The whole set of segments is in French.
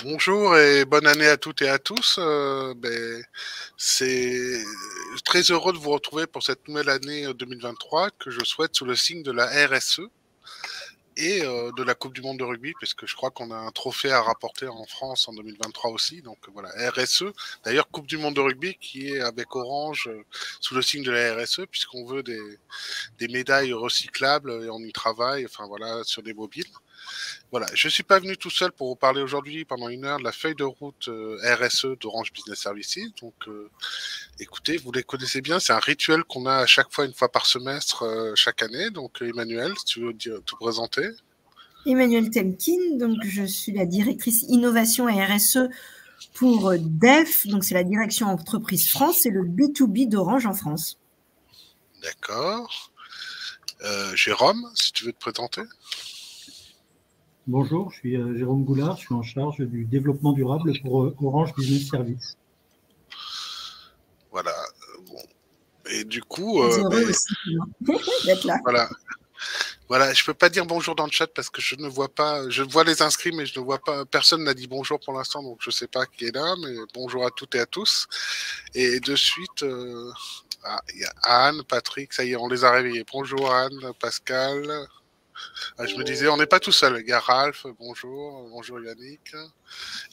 Bonjour et bonne année à toutes et à tous. C'est très heureux de vous retrouver pour cette nouvelle année 2023 que je souhaite sous le signe de la RSE et de la Coupe du Monde de rugby, puisque je crois qu'on a un trophée à rapporter en France en 2023 aussi. Donc voilà, RSE. D'ailleurs, Coupe du Monde de rugby qui est avec Orange sous le signe de la RSE, puisqu'on veut des médailles recyclables et on y travaille, enfin voilà, sur des mobiles. Voilà, je ne suis pas venu tout seul pour vous parler aujourd'hui pendant une heure de la feuille de route RSE d'Orange Business Services. Donc, écoutez, vous les connaissez bien, c'est un rituel qu'on a à chaque fois, une fois par semestre, chaque année. Donc, Emmanuel, si tu veux te présenter. Emmanuel Temkin, donc je suis la directrice innovation et RSE pour DEF, donc c'est la direction entreprise France, c'est le B2B d'Orange en France. D'accord. Jérôme, si tu veux te présenter. Bonjour, je suis Jérôme Goulard, je suis en charge du développement durable pour Orange Business Services. Voilà. Bon. Et du coup, heureux aussi d'être là. Voilà, je peux pas dire bonjour dans le chat parce que je ne vois pas, je vois les inscrits, mais je ne vois pas, personne n'a dit bonjour pour l'instant, donc je sais pas qui est là, mais bonjour à toutes et à tous. Et de suite, il y a Anne, Patrick, ça y est, on les a réveillés. Bonjour Anne, Pascal. Je me disais, on n'est pas tout seul. Il y a Ralph, bonjour Yannick.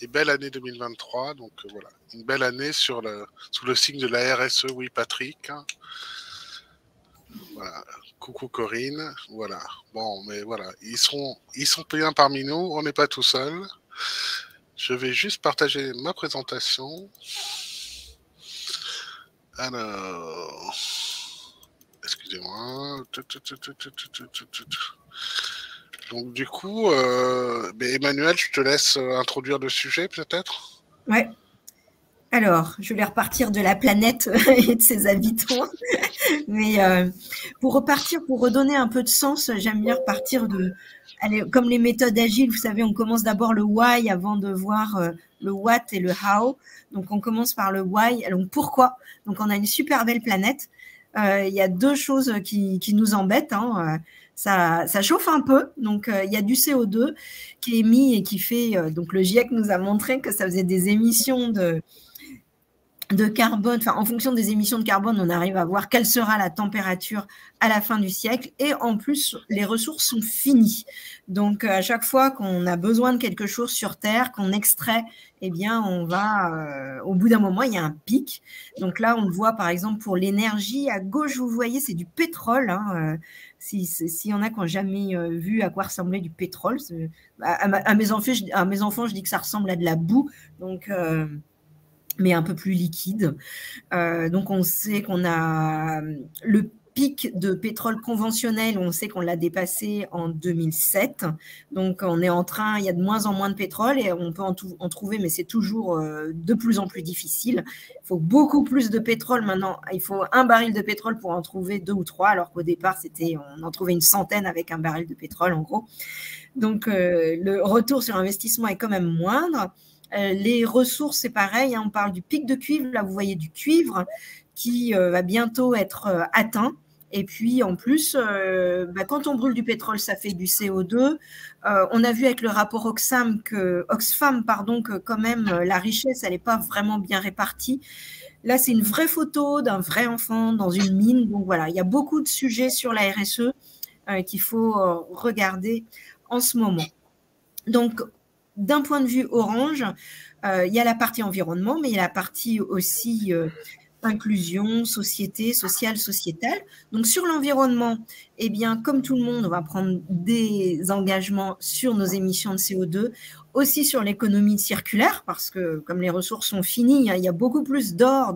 Et belle année 2023, donc voilà, une belle année sous le signe de la RSE, oui Patrick. Voilà. Coucou Corinne, voilà. Bon, mais voilà, ils sont bien parmi nous, on n'est pas tout seul. Je vais juste partager ma présentation. Alors, excusez-moi. Donc du coup, Emmanuel, je te laisse introduire le sujet peut-être. Ouais. Alors, je vais repartir de la planète et de ses habitants. Mais pour redonner un peu de sens, j'aime bien repartir comme les méthodes agiles, vous savez, on commence d'abord le why avant de voir le what et le how. Donc, on commence par le why. Donc, pourquoi? Donc, on a une super belle planète. Il y a deux choses qui nous embêtent. Ça chauffe un peu. Donc, il y a du CO2 qui est émis et qui fait… donc, le GIEC nous a montré que ça faisait des émissions de carbone, enfin en fonction des émissions de carbone, on arrive à voir quelle sera la température à la fin du siècle. Et en plus, les ressources sont finies. Donc, à chaque fois qu'on a besoin de quelque chose sur Terre, qu'on extrait, eh bien, on va… au bout d'un moment, il y a un pic. Donc là, on le voit, par exemple, pour l'énergie. À gauche, vous voyez, c'est du pétrole. S'il y en a qui n'ont jamais vu à quoi ressemblait du pétrole, à mes enfants, je dis que ça ressemble à de la boue. Donc… mais un peu plus liquide. Donc, on sait qu'on a le pic de pétrole conventionnel, on sait qu'on l'a dépassé en 2007. Donc, on est en train, il y a de moins en moins de pétrole et on peut en trouver, mais c'est toujours de plus en plus difficile. Il faut beaucoup plus de pétrole maintenant. Il faut un baril de pétrole pour en trouver 2 ou 3, alors qu'au départ, on en trouvait une centaine avec un baril de pétrole, en gros. Donc, le retour sur investissement est quand même moindre. Les ressources, c'est pareil, on parle du pic de cuivre. Là, vous voyez du cuivre qui va bientôt être atteint. Et puis, en plus, quand on brûle du pétrole, ça fait du CO2. On a vu avec le rapport Oxfam que quand même, la richesse, elle n'est pas vraiment bien répartie. Là, c'est une vraie photo d'un vrai enfant dans une mine. Donc, voilà, il y a beaucoup de sujets sur la RSE qu'il faut regarder en ce moment. Donc, d'un point de vue Orange, il y a la partie environnement, mais il y a la partie aussi inclusion, société, sociale, sociétale. Donc, sur l'environnement, eh bien, comme tout le monde, on va prendre des engagements sur nos émissions de CO2, aussi sur l'économie circulaire, parce que comme les ressources sont finies, il y a beaucoup plus d'or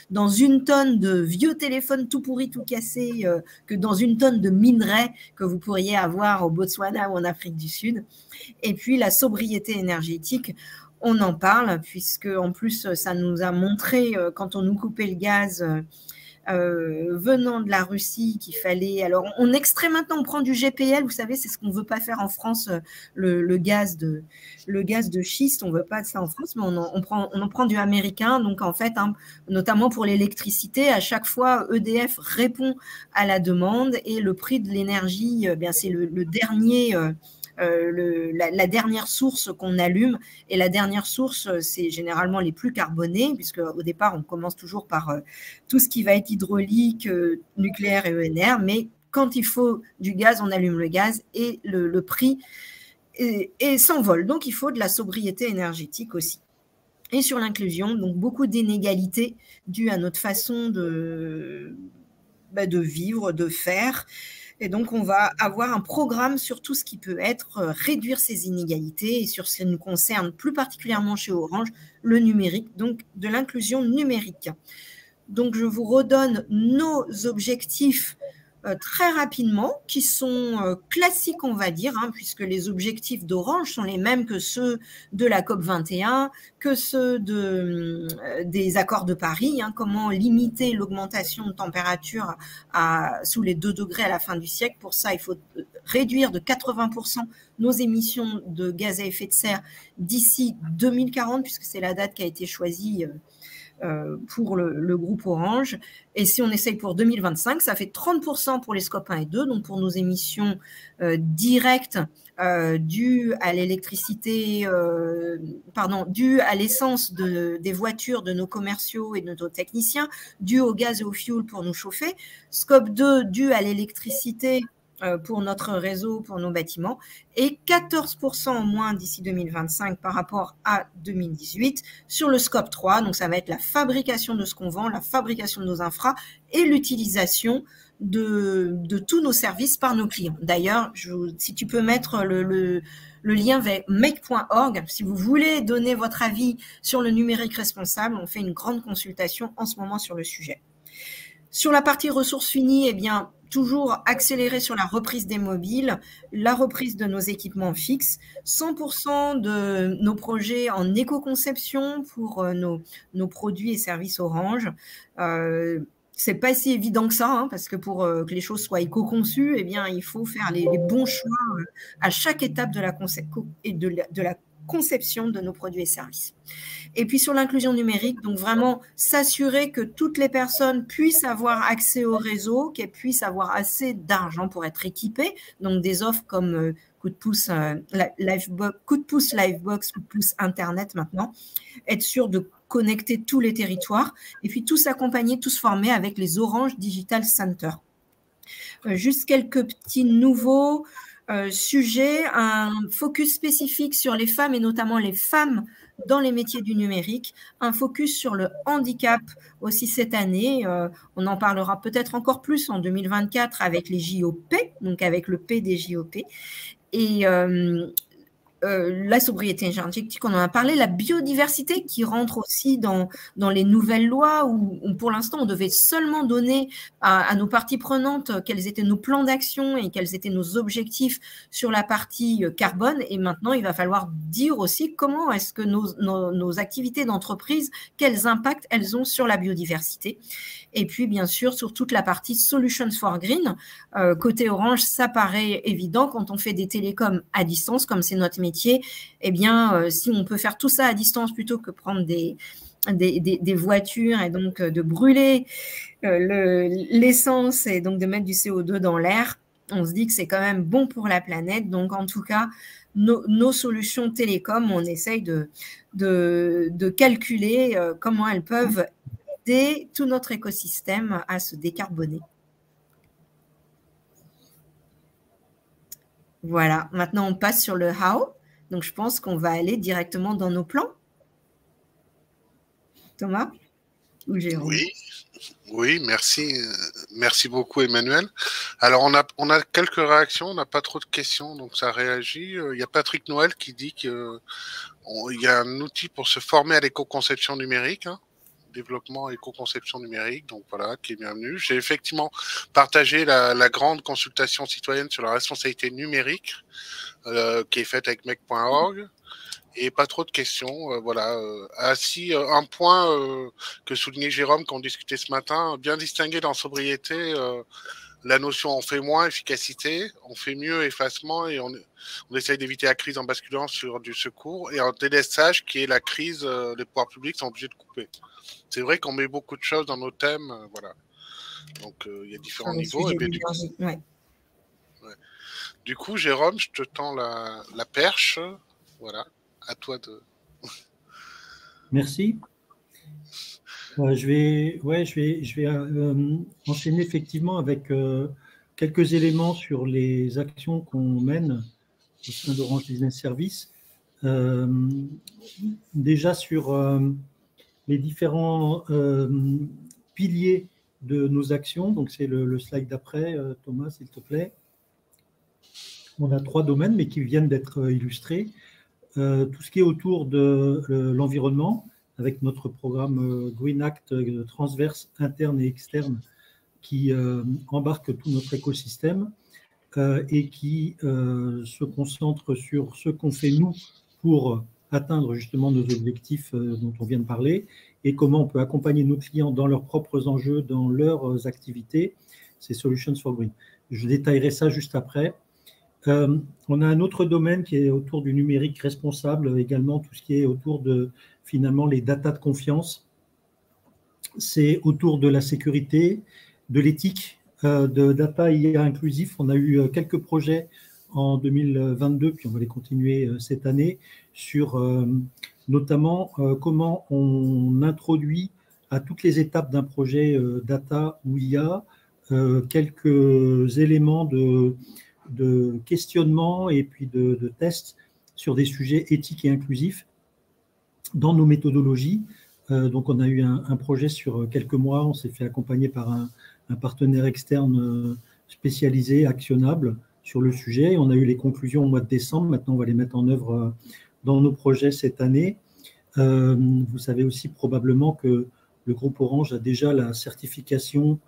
dans une tonne de vieux téléphones tout pourris, tout cassés, que dans une tonne de minerais que vous pourriez avoir au Botswana ou en Afrique du Sud. Et puis, la sobriété énergétique, on en parle, puisque en plus, ça nous a montré, quand on nous coupait le gaz venant de la Russie, qu'il fallait… Alors, on extrait maintenant, on prend du GPL, vous savez, c'est ce qu'on ne veut pas faire en France, le gaz de schiste, on ne veut pas de ça en France, mais on en prend du américain. Donc, en fait, notamment pour l'électricité, à chaque fois, EDF répond à la demande et le prix de l'énergie, c'est le dernier… la dernière source qu'on allume. Et la dernière source, c'est généralement les plus carbonés, puisque au départ, on commence toujours par tout ce qui va être hydraulique, nucléaire et ENR. Mais quand il faut du gaz, on allume le gaz et le prix s'envole. Donc, il faut de la sobriété énergétique aussi. Et sur l'inclusion, donc beaucoup d'inégalités dues à notre façon de vivre, de faire. Et donc, on va avoir un programme sur tout ce qui peut être réduire ces inégalités et sur ce qui nous concerne plus particulièrement chez Orange, le numérique, donc de l'inclusion numérique. Donc, je vous redonne nos objectifs très rapidement, qui sont classiques, on va dire, puisque les objectifs d'Orange sont les mêmes que ceux de la COP 21, que ceux des accords de Paris, comment limiter l'augmentation de température sous les 2 degrés à la fin du siècle. Pour ça, il faut réduire de 80% nos émissions de gaz à effet de serre d'ici 2040, puisque c'est la date qui a été choisie pour le groupe Orange. Et si on essaye pour 2025, ça fait 30% pour les scopes 1 et 2, donc pour nos émissions directes dues à l'électricité, dues à l'essence des voitures de nos commerciaux et de nos techniciens, dues au gaz et au fioul pour nous chauffer, scope 2 dû à l'électricité pour notre réseau, pour nos bâtiments, et 14% en moins d'ici 2025 par rapport à 2018 sur le scope 3. Donc, ça va être la fabrication de ce qu'on vend, la fabrication de nos infras et l'utilisation de tous nos services par nos clients. D'ailleurs, si tu peux mettre le lien vers make.org, si vous voulez donner votre avis sur le numérique responsable, on fait une grande consultation en ce moment sur le sujet. Sur la partie ressources finies, eh bien, toujours accélérer sur la reprise des mobiles, la reprise de nos équipements fixes, 100% de nos projets en éco-conception pour nos produits et services Orange. C'est pas si évident que ça, parce que pour que les choses soient éco-conçues, eh bien, il faut faire les bons choix à chaque étape de la conception de nos produits et services. Et puis sur l'inclusion numérique, donc vraiment s'assurer que toutes les personnes puissent avoir accès au réseau, qu'elles puissent avoir assez d'argent pour être équipées, donc des offres comme coup de pouce Livebox, coup de pouce Internet maintenant, être sûr de connecter tous les territoires, et puis tous accompagner, tous former avec les Orange Digital Center. Juste quelques petits nouveaux sujets, un focus spécifique sur les femmes et notamment les femmes dans les métiers du numérique, un focus sur le handicap aussi cette année. On en parlera peut-être encore plus en 2024 avec les JOP, donc avec le P des JOP. Et la sobriété énergétique, on en a parlé, la biodiversité qui rentre aussi dans les nouvelles lois où pour l'instant, on devait seulement donner à nos parties prenantes quels étaient nos plans d'action et quels étaient nos objectifs sur la partie carbone. Et maintenant, il va falloir dire aussi comment est-ce que nos activités d'entreprise, quels impacts elles ont sur la biodiversité. Et puis, bien sûr, sur toute la partie Solutions for Green. Côté Orange, ça paraît évident quand on fait des télécoms à distance, comme c'est notre métier. Eh bien, si on peut faire tout ça à distance plutôt que prendre des voitures et donc de brûler l'essence et donc de mettre du CO2 dans l'air, on se dit que c'est quand même bon pour la planète. Donc, en tout cas, nos solutions télécom, on essaye de calculer comment elles peuvent aider tout notre écosystème à se décarboner. Voilà, maintenant on passe sur le how. Donc, je pense qu'on va aller directement dans nos plans. Thomas ou Jérôme? Oui, merci beaucoup Emmanuel. Alors on a quelques réactions, on n'a pas trop de questions, donc ça réagit. Il y a Patrick Noël qui dit qu'il y a un outil pour se former à l'éco-conception numérique, développement éco-conception numérique, donc voilà, qui est bienvenu. J'ai effectivement partagé la grande consultation citoyenne sur la responsabilité numérique qui est faite avec mec.org. Et pas trop de questions, voilà. Un point que soulignait Jérôme qu'on discutait ce matin, bien distinguer dans sobriété la notion on fait moins, efficacité, on fait mieux, effacement, et on essaye d'éviter la crise en basculant sur du secours, et en délestage qui est la crise, les pouvoirs publics sont obligés de couper. C'est vrai qu'on met beaucoup de choses dans nos thèmes, voilà. Donc il y a différents niveaux. Et bien, Ouais. Du coup, Jérôme, je te tends la perche. Voilà, à toi de. Merci. Je vais enchaîner effectivement avec quelques éléments sur les actions qu'on mène au sein d'Orange Business Services. Déjà sur les différents piliers de nos actions. Donc, c'est le slide d'après, Thomas, s'il te plaît. On a 3 domaines, mais qui viennent d'être illustrés. Tout ce qui est autour de l'environnement, avec notre programme Green Act transverse, interne et externe, qui embarque tout notre écosystème et qui se concentre sur ce qu'on fait nous pour atteindre justement nos objectifs dont on vient de parler et comment on peut accompagner nos clients dans leurs propres enjeux, dans leurs activités. C'est Solutions for Green. Je détaillerai ça juste après. On a un autre domaine qui est autour du numérique responsable, également tout ce qui est autour de finalement les data de confiance. C'est autour de la sécurité, de l'éthique, de data IA inclusif. On a eu quelques projets en 2022, puis on va les continuer cette année, sur notamment comment on introduit à toutes les étapes d'un projet data ou IA quelques éléments de questionnement et puis de tests sur des sujets éthiques et inclusifs dans nos méthodologies. Donc, on a eu un projet sur quelques mois. On s'est fait accompagner par un partenaire externe spécialisé, actionnable sur le sujet. On a eu les conclusions au mois de décembre. Maintenant, on va les mettre en œuvre dans nos projets cette année. Vous savez aussi probablement que le groupe Orange a déjà la certification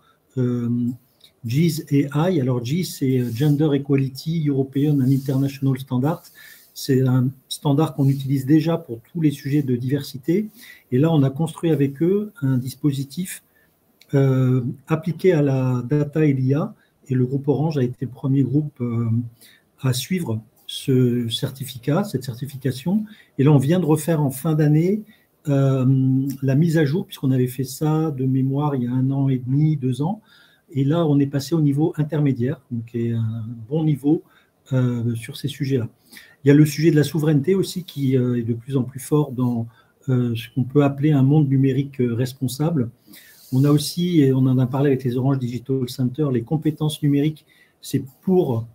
GIS AI. Alors, GIS, c'est Gender Equality European and International Standard. C'est un standard qu'on utilise déjà pour tous les sujets de diversité. Et là, on a construit avec eux un dispositif appliqué à la data et l'IA. Et le groupe Orange a été le premier groupe à suivre ce certificat, cette certification. Et là, on vient de refaire en fin d'année la mise à jour, puisqu'on avait fait ça de mémoire il y a 1 an et demi, 2 ans. Et là, on est passé au niveau intermédiaire, donc qui est un bon niveau sur ces sujets-là. Il y a le sujet de la souveraineté aussi qui est de plus en plus fort dans ce qu'on peut appeler un monde numérique responsable. On a aussi, et on en a parlé avec les Orange Digital Center, les compétences numériques, c'est pour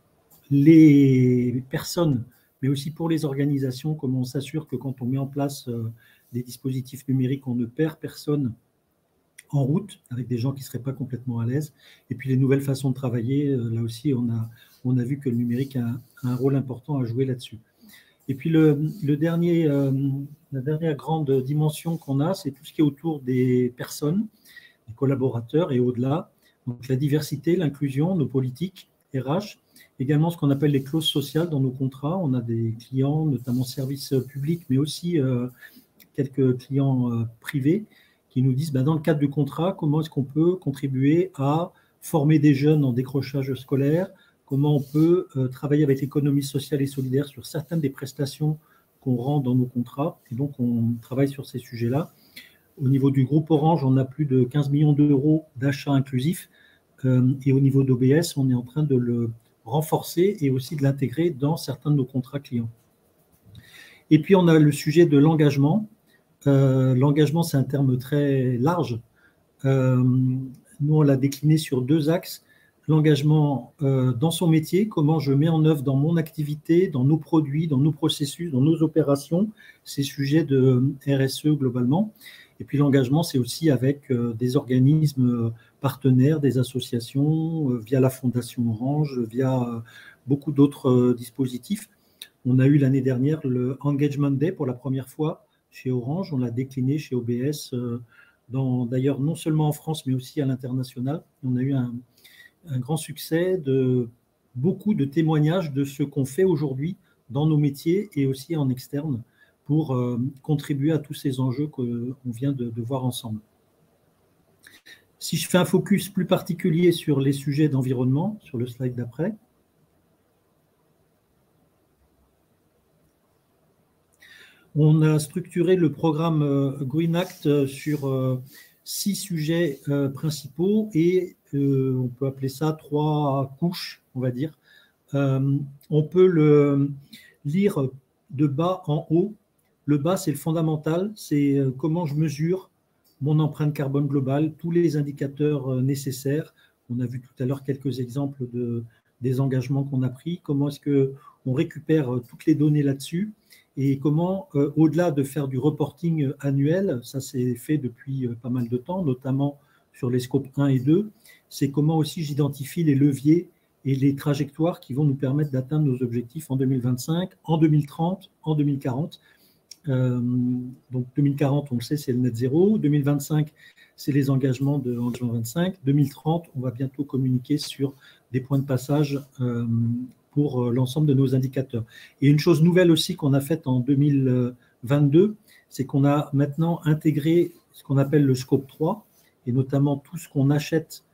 les personnes, mais aussi pour les organisations, comment on s'assure que quand on met en place des dispositifs numériques, on ne perd personne en route, avec des gens qui ne seraient pas complètement à l'aise. Et puis les nouvelles façons de travailler, là aussi, on a vu que le numérique a un rôle important à jouer là-dessus. Et puis la dernière grande dimension qu'on a, c'est tout ce qui est autour des personnes, des collaborateurs et au-delà. Donc la diversité, l'inclusion, nos politiques, RH, également ce qu'on appelle les clauses sociales dans nos contrats. On a des clients, notamment services publics, mais aussi quelques clients privés qui nous disent, dans le cadre du contrat, comment est-ce qu'on peut contribuer à former des jeunes en décrochage scolaire, comment on peut travailler avec l'économie sociale et solidaire sur certaines des prestations qu'on rend dans nos contrats. Et donc, on travaille sur ces sujets-là. Au niveau du groupe Orange, on a plus de 15 millions d'euros d'achats inclusifs. Et au niveau d'OBS, on est en train de le renforcer et aussi de l'intégrer dans certains de nos contrats clients. Et puis, on a le sujet de l'engagement. L'engagement, c'est un terme très large. Nous, on l'a décliné sur 2 axes. L'engagement dans son métier, comment je mets en œuvre dans mon activité, dans nos produits, dans nos processus, dans nos opérations, ces sujets de RSE globalement. Et puis l'engagement, c'est aussi avec des organismes partenaires, des associations, via la Fondation Orange, via beaucoup d'autres dispositifs. On a eu l'année dernière le Engagement Day pour la première fois chez Orange. On l'a décliné chez OBS, d'ailleurs non seulement en France, mais aussi à l'international. On a eu un grand succès, de beaucoup de témoignages de ce qu'on fait aujourd'hui dans nos métiers et aussi en externe pour contribuer à tous ces enjeux qu'on vient de voir ensemble. Si je fais un focus plus particulier sur les sujets d'environnement, sur le slide d'après, on a structuré le programme Green Act sur 6 sujets principaux et on peut appeler ça 3 couches, on va dire. on peut le lire de bas en haut. Le bas, c'est le fondamental, c'est comment je mesure mon empreinte carbone globale, tous les indicateurs nécessaires. On a vu tout à l'heure quelques exemples des engagements qu'on a pris, comment est-ce qu'on récupère toutes les données là-dessus et comment, au-delà de faire du reporting annuel, ça c'est fait depuis pas mal de temps, notamment sur les scopes 1 et 2, c'est comment aussi j'identifie les leviers et les trajectoires qui vont nous permettre d'atteindre nos objectifs en 2025, en 2030, en 2040. Donc 2040, on le sait, c'est le net zéro. 2025, c'est les engagements de Engagement 25. 2030, on va bientôt communiquer sur des points de passage pour l'ensemble de nos indicateurs. Et une chose nouvelle aussi qu'on a faite en 2022, c'est qu'on a maintenant intégré ce qu'on appelle le scope 3, et notamment tout ce qu'on achète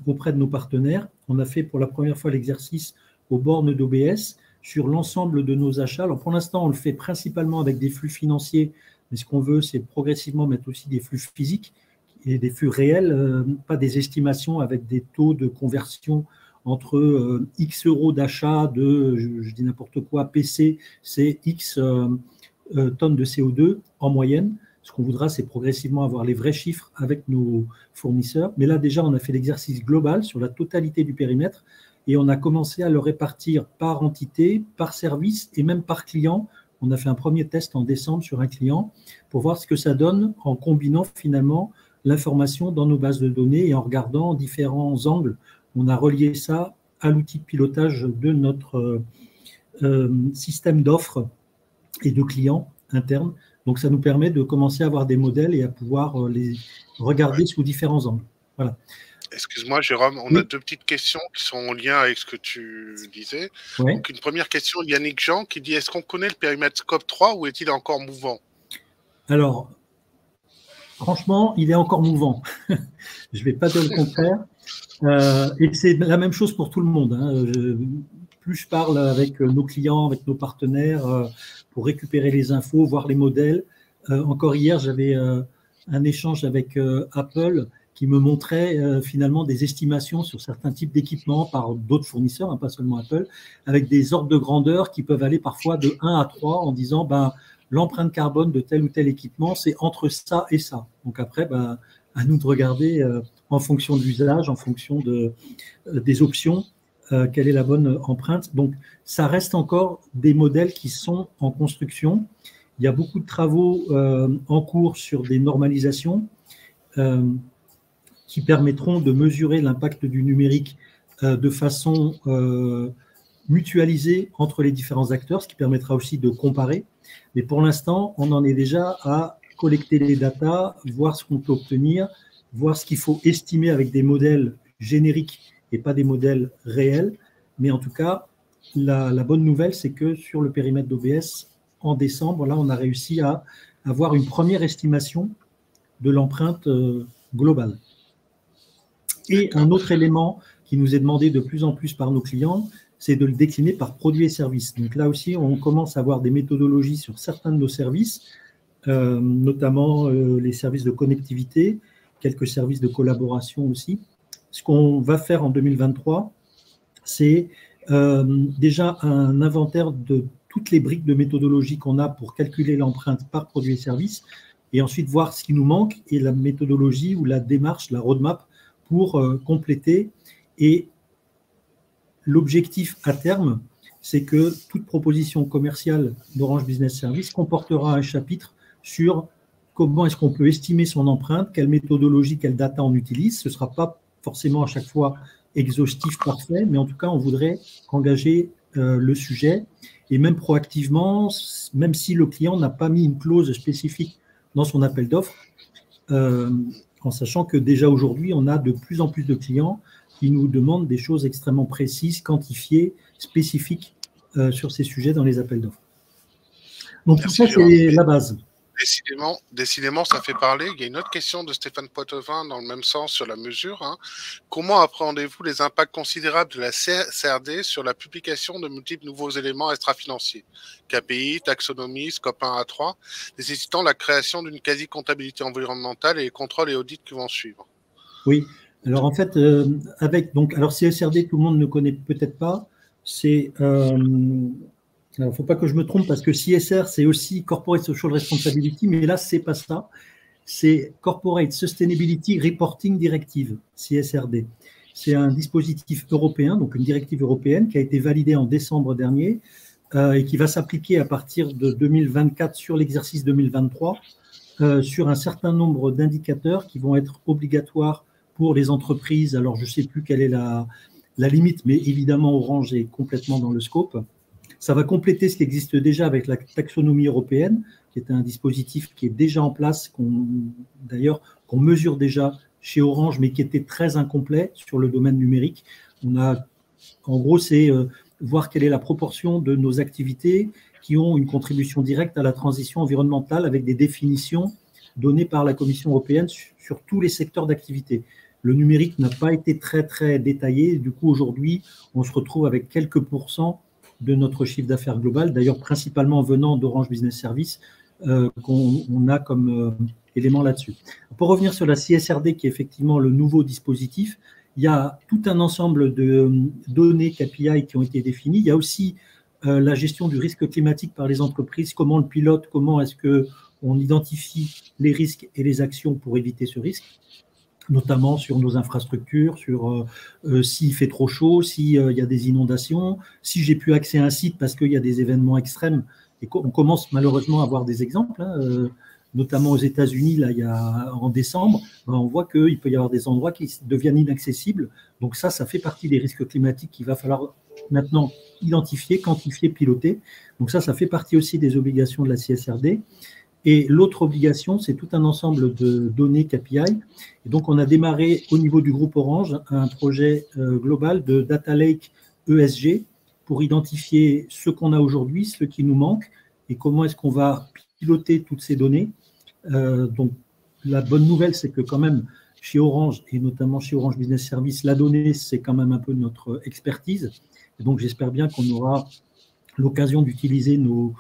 auprès de nos partenaires. On a fait pour la première fois l'exercice aux bornes d'OBS sur l'ensemble de nos achats. Alors pour l'instant, on le fait principalement avec des flux financiers, mais ce qu'on veut, c'est progressivement mettre aussi des flux physiques et des flux réels, pas des estimations avec des taux de conversion entre X euros d'achat de, je dis n'importe quoi, PC, c'est X tonnes de CO2 en moyenne. Ce qu'on voudra, c'est progressivement avoir les vrais chiffres avec nos fournisseurs. Mais là, déjà, on a fait l'exercice global sur la totalité du périmètre et on a commencé à le répartir par entité, par service et même par client. On a fait un premier test en décembre sur un client pour voir ce que ça donne en combinant finalement l'information dans nos bases de données et en regardant différents angles. On a relié ça à l'outil de pilotage de notre système d'offres et de clients internes. Donc, ça nous permet de commencer à avoir des modèles et à pouvoir les regarder sous différents angles. Voilà. Excuse-moi, Jérôme, on a deux petites questions qui sont en lien avec ce que tu disais. Ouais. Donc, une première question, Yannick Jean, qui dit: est-ce qu'on connaît le périmètre Scope 3 ou est-il encore mouvant? Alors, franchement, il est encore mouvant. Je ne vais pas dire le contraire. Et c'est la même chose pour tout le monde. Plus je parle avec nos clients, avec nos partenaires, pour récupérer les infos, voir les modèles. Encore hier, j'avais un échange avec Apple qui me montrait finalement des estimations sur certains types d'équipements par d'autres fournisseurs, pas seulement Apple, avec des ordres de grandeur qui peuvent aller parfois de 1 à 3 en disant l'empreinte carbone de tel ou tel équipement, c'est entre ça et ça. Donc après, à nous de regarder en fonction de l'usage, en fonction des options, quelle est la bonne empreinte. Donc, ça reste encore des modèles qui sont en construction. Il y a beaucoup de travaux en cours sur des normalisations qui permettront de mesurer l'impact du numérique de façon mutualisée entre les différents acteurs, ce qui permettra aussi de comparer. Mais pour l'instant, on en est déjà à collecter les datas, voir ce qu'on peut obtenir, voir ce qu'il faut estimer avec des modèles génériques et pas des modèles réels. Mais en tout cas, la bonne nouvelle, c'est que sur le périmètre d'OBS, en décembre, là, on a réussi à avoir une première estimation de l'empreinte globale. Et un autre élément qui nous est demandé de plus en plus par nos clients, c'est de le décliner par produits et services. Donc là aussi, on commence à avoir des méthodologies sur certains de nos services, notamment les services de connectivité, quelques services de collaboration aussi. Ce qu'on va faire en 2023, c'est déjà un inventaire de toutes les briques de méthodologie qu'on a pour calculer l'empreinte par produit et service, et ensuite voir ce qui nous manque et la méthodologie ou la démarche, la roadmap pour compléter. Et l'objectif à terme, c'est que toute proposition commerciale d'Orange Business Service comportera un chapitre sur comment est-ce qu'on peut estimer son empreinte, quelle méthodologie, quelle data on utilise. Ce ne sera pas forcément à chaque fois exhaustif, parfait, mais en tout cas, on voudrait engager le sujet et même proactivement, même si le client n'a pas mis une clause spécifique dans son appel d'offres, en sachant que déjà aujourd'hui, on a de plus en plus de clients qui nous demandent des choses extrêmement précises, quantifiées, spécifiques sur ces sujets dans les appels d'offres. Donc tout ça, c'est la base. Décidément, ça fait parler. Il y a une autre question de Stéphane Poitevin dans le même sens sur la mesure. Comment appréhendez-vous les impacts considérables de la CRD sur la publication de multiples nouveaux éléments extra-financiers, KPI, taxonomie, scope 1 à 3, nécessitant la création d'une quasi-comptabilité environnementale et les contrôles et audits qui vont suivre? Oui, alors en fait, alors CSRD, tout le monde ne connaît peut-être pas. c'est… alors, il ne faut pas que je me trompe parce que CSR, c'est aussi Corporate Social Responsibility, mais là, ce n'est pas ça. C'est Corporate Sustainability Reporting Directive, CSRD. C'est un dispositif européen, donc une directive européenne qui a été validée en décembre dernier et qui va s'appliquer à partir de 2024 sur l'exercice 2023 sur un certain nombre d'indicateurs qui vont être obligatoires pour les entreprises. Alors, je ne sais plus quelle est la limite, mais évidemment, Orange est complètement dans le scope. Ça va compléter ce qui existe déjà avec la taxonomie européenne, qui est un dispositif qui est déjà en place, d'ailleurs qu'on mesure déjà chez Orange, mais qui était très incomplet sur le domaine numérique. En gros, c'est voir quelle est la proportion de nos activités qui ont une contribution directe à la transition environnementale avec des définitions données par la Commission européenne sur tous les secteurs d'activité. Le numérique n'a pas été très, très détaillé. Du coup, aujourd'hui, on se retrouve avec quelques pourcents de notre chiffre d'affaires global, d'ailleurs principalement venant d'Orange Business Services, qu'on a comme élément là-dessus. Pour revenir sur la CSRD, qui est effectivement le nouveau dispositif, il y a tout un ensemble de données KPI qui ont été définies. Il y a aussi la gestion du risque climatique par les entreprises, comment on le pilote, comment est-ce qu'on identifie les risques et les actions pour éviter ce risque, notamment sur nos infrastructures, sur s'il fait trop chaud, s'il y a des inondations, si j'ai plus accès à un site parce qu'il y a des événements extrêmes. Et on commence malheureusement à avoir des exemples, notamment aux États-Unis, là, en décembre, on voit qu'il peut y avoir des endroits qui deviennent inaccessibles. Donc ça fait partie des risques climatiques qu'il va falloir maintenant identifier, quantifier, piloter. Donc ça fait partie aussi des obligations de la CSRD. Et l'autre obligation, c'est tout un ensemble de données KPI. Et donc, on a démarré au niveau du groupe Orange un projet global de Data Lake ESG pour identifier ce qu'on a aujourd'hui, ce qui nous manque et comment est-ce qu'on va piloter toutes ces données. Donc, la bonne nouvelle, c'est que quand même, chez Orange et notamment chez Orange Business Services, la donnée, c'est quand même un peu notre expertise. Et donc, j'espère bien qu'on aura l'occasion d'utiliser nos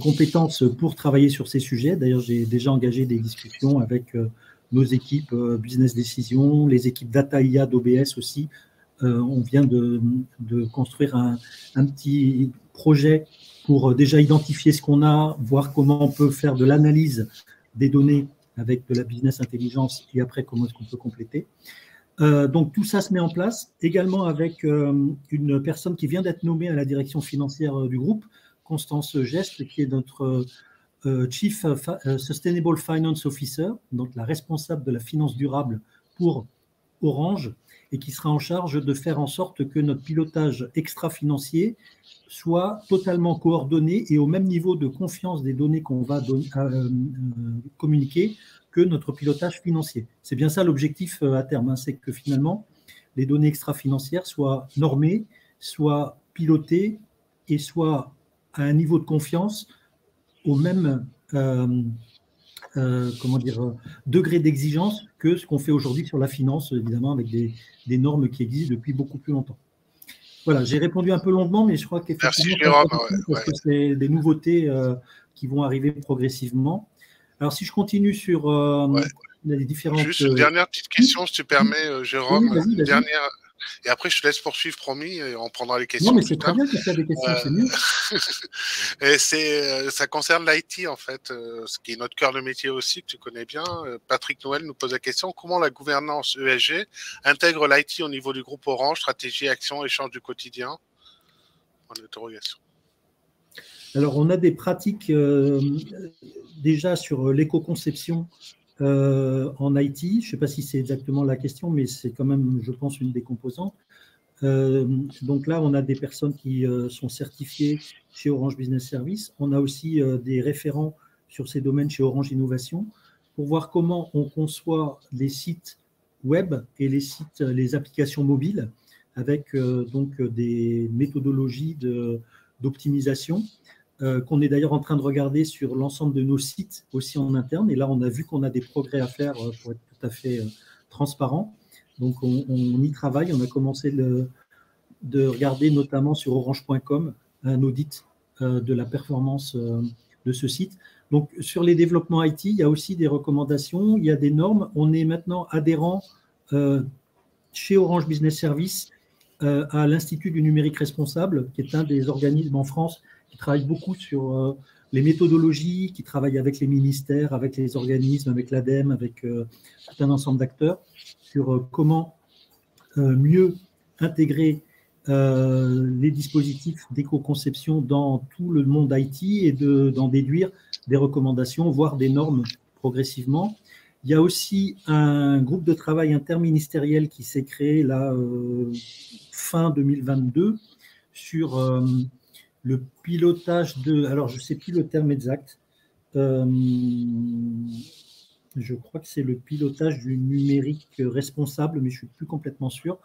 compétences pour travailler sur ces sujets. D'ailleurs, j'ai déjà engagé des discussions avec nos équipes Business Decision, les équipes Data IA d'OBS aussi. On vient de construire un petit projet pour déjà identifier ce qu'on a, voir comment on peut faire de l'analyse des données avec de la business intelligence et après comment est-ce qu'on peut compléter. Donc tout ça se met en place, également avec une personne qui vient d'être nommée à la direction financière du groupe, Constance Geste, qui est notre Chief Sustainable Finance Officer, donc la responsable de la finance durable pour Orange, et qui sera en charge de faire en sorte que notre pilotage extra-financier soit totalement coordonné et au même niveau de confiance des données qu'on va communiquer que notre pilotage financier. C'est bien ça l'objectif à terme, c'est que finalement, les données extra-financières soient normées, soient pilotées et soient à un niveau de confiance au même degré d'exigence que ce qu'on fait aujourd'hui sur la finance, évidemment, avec des normes qui existent depuis beaucoup plus longtemps. Voilà, j'ai répondu un peu longuement, mais je crois qu'effectivement, parce que c'est des nouveautés qui vont arriver progressivement. Alors, si je continue sur les différentes… Juste une dernière petite question, si tu permets, Jérôme. Oui, vas-y. Dernière… Et après, je te laisse poursuivre, promis, et on prendra les questions. Non, mais c'est très bien qu'il y ait des questions, c'est mieux. Et ça concerne l'IT, en fait, ce qui est notre cœur de métier aussi, que tu connais bien. Patrick Noël nous pose la question, comment la gouvernance ESG intègre l'IT au niveau du groupe Orange, stratégie, action, échange du quotidien? Point d'interrogation. Alors, on a des pratiques déjà sur l'éco-conception en IT. Je ne sais pas si c'est exactement la question, mais c'est quand même, je pense, une des composantes. Donc là, on a des personnes qui sont certifiées chez Orange Business Services. On a aussi des référents sur ces domaines chez Orange Innovation pour voir comment on conçoit les sites web et les applications mobiles avec donc des méthodologies d'optimisation qu'on est d'ailleurs en train de regarder sur l'ensemble de nos sites aussi en interne. Et là, on a vu qu'on a des progrès à faire pour être tout à fait transparent. Donc, on y travaille. On a commencé de regarder notamment sur orange.com un audit de la performance de ce site. Donc, sur les développements IT, il y a aussi des recommandations, il y a des normes. On est maintenant adhérent chez Orange Business Services à l'Institut du numérique responsable, qui est un des organismes en France qui travaille beaucoup sur les méthodologies, qui travaille avec les ministères, avec les organismes, avec l'ADEME, avec tout un ensemble d'acteurs, sur comment mieux intégrer les dispositifs d'éco-conception dans tout le monde IT et d'en déduire des recommandations, voire des normes progressivement. Il y a aussi un groupe de travail interministériel qui s'est créé là, fin 2022 sur le pilotage de… Alors, je ne sais plus le terme exact. Je crois que c'est le pilotage du numérique responsable, mais je ne suis plus complètement sûr,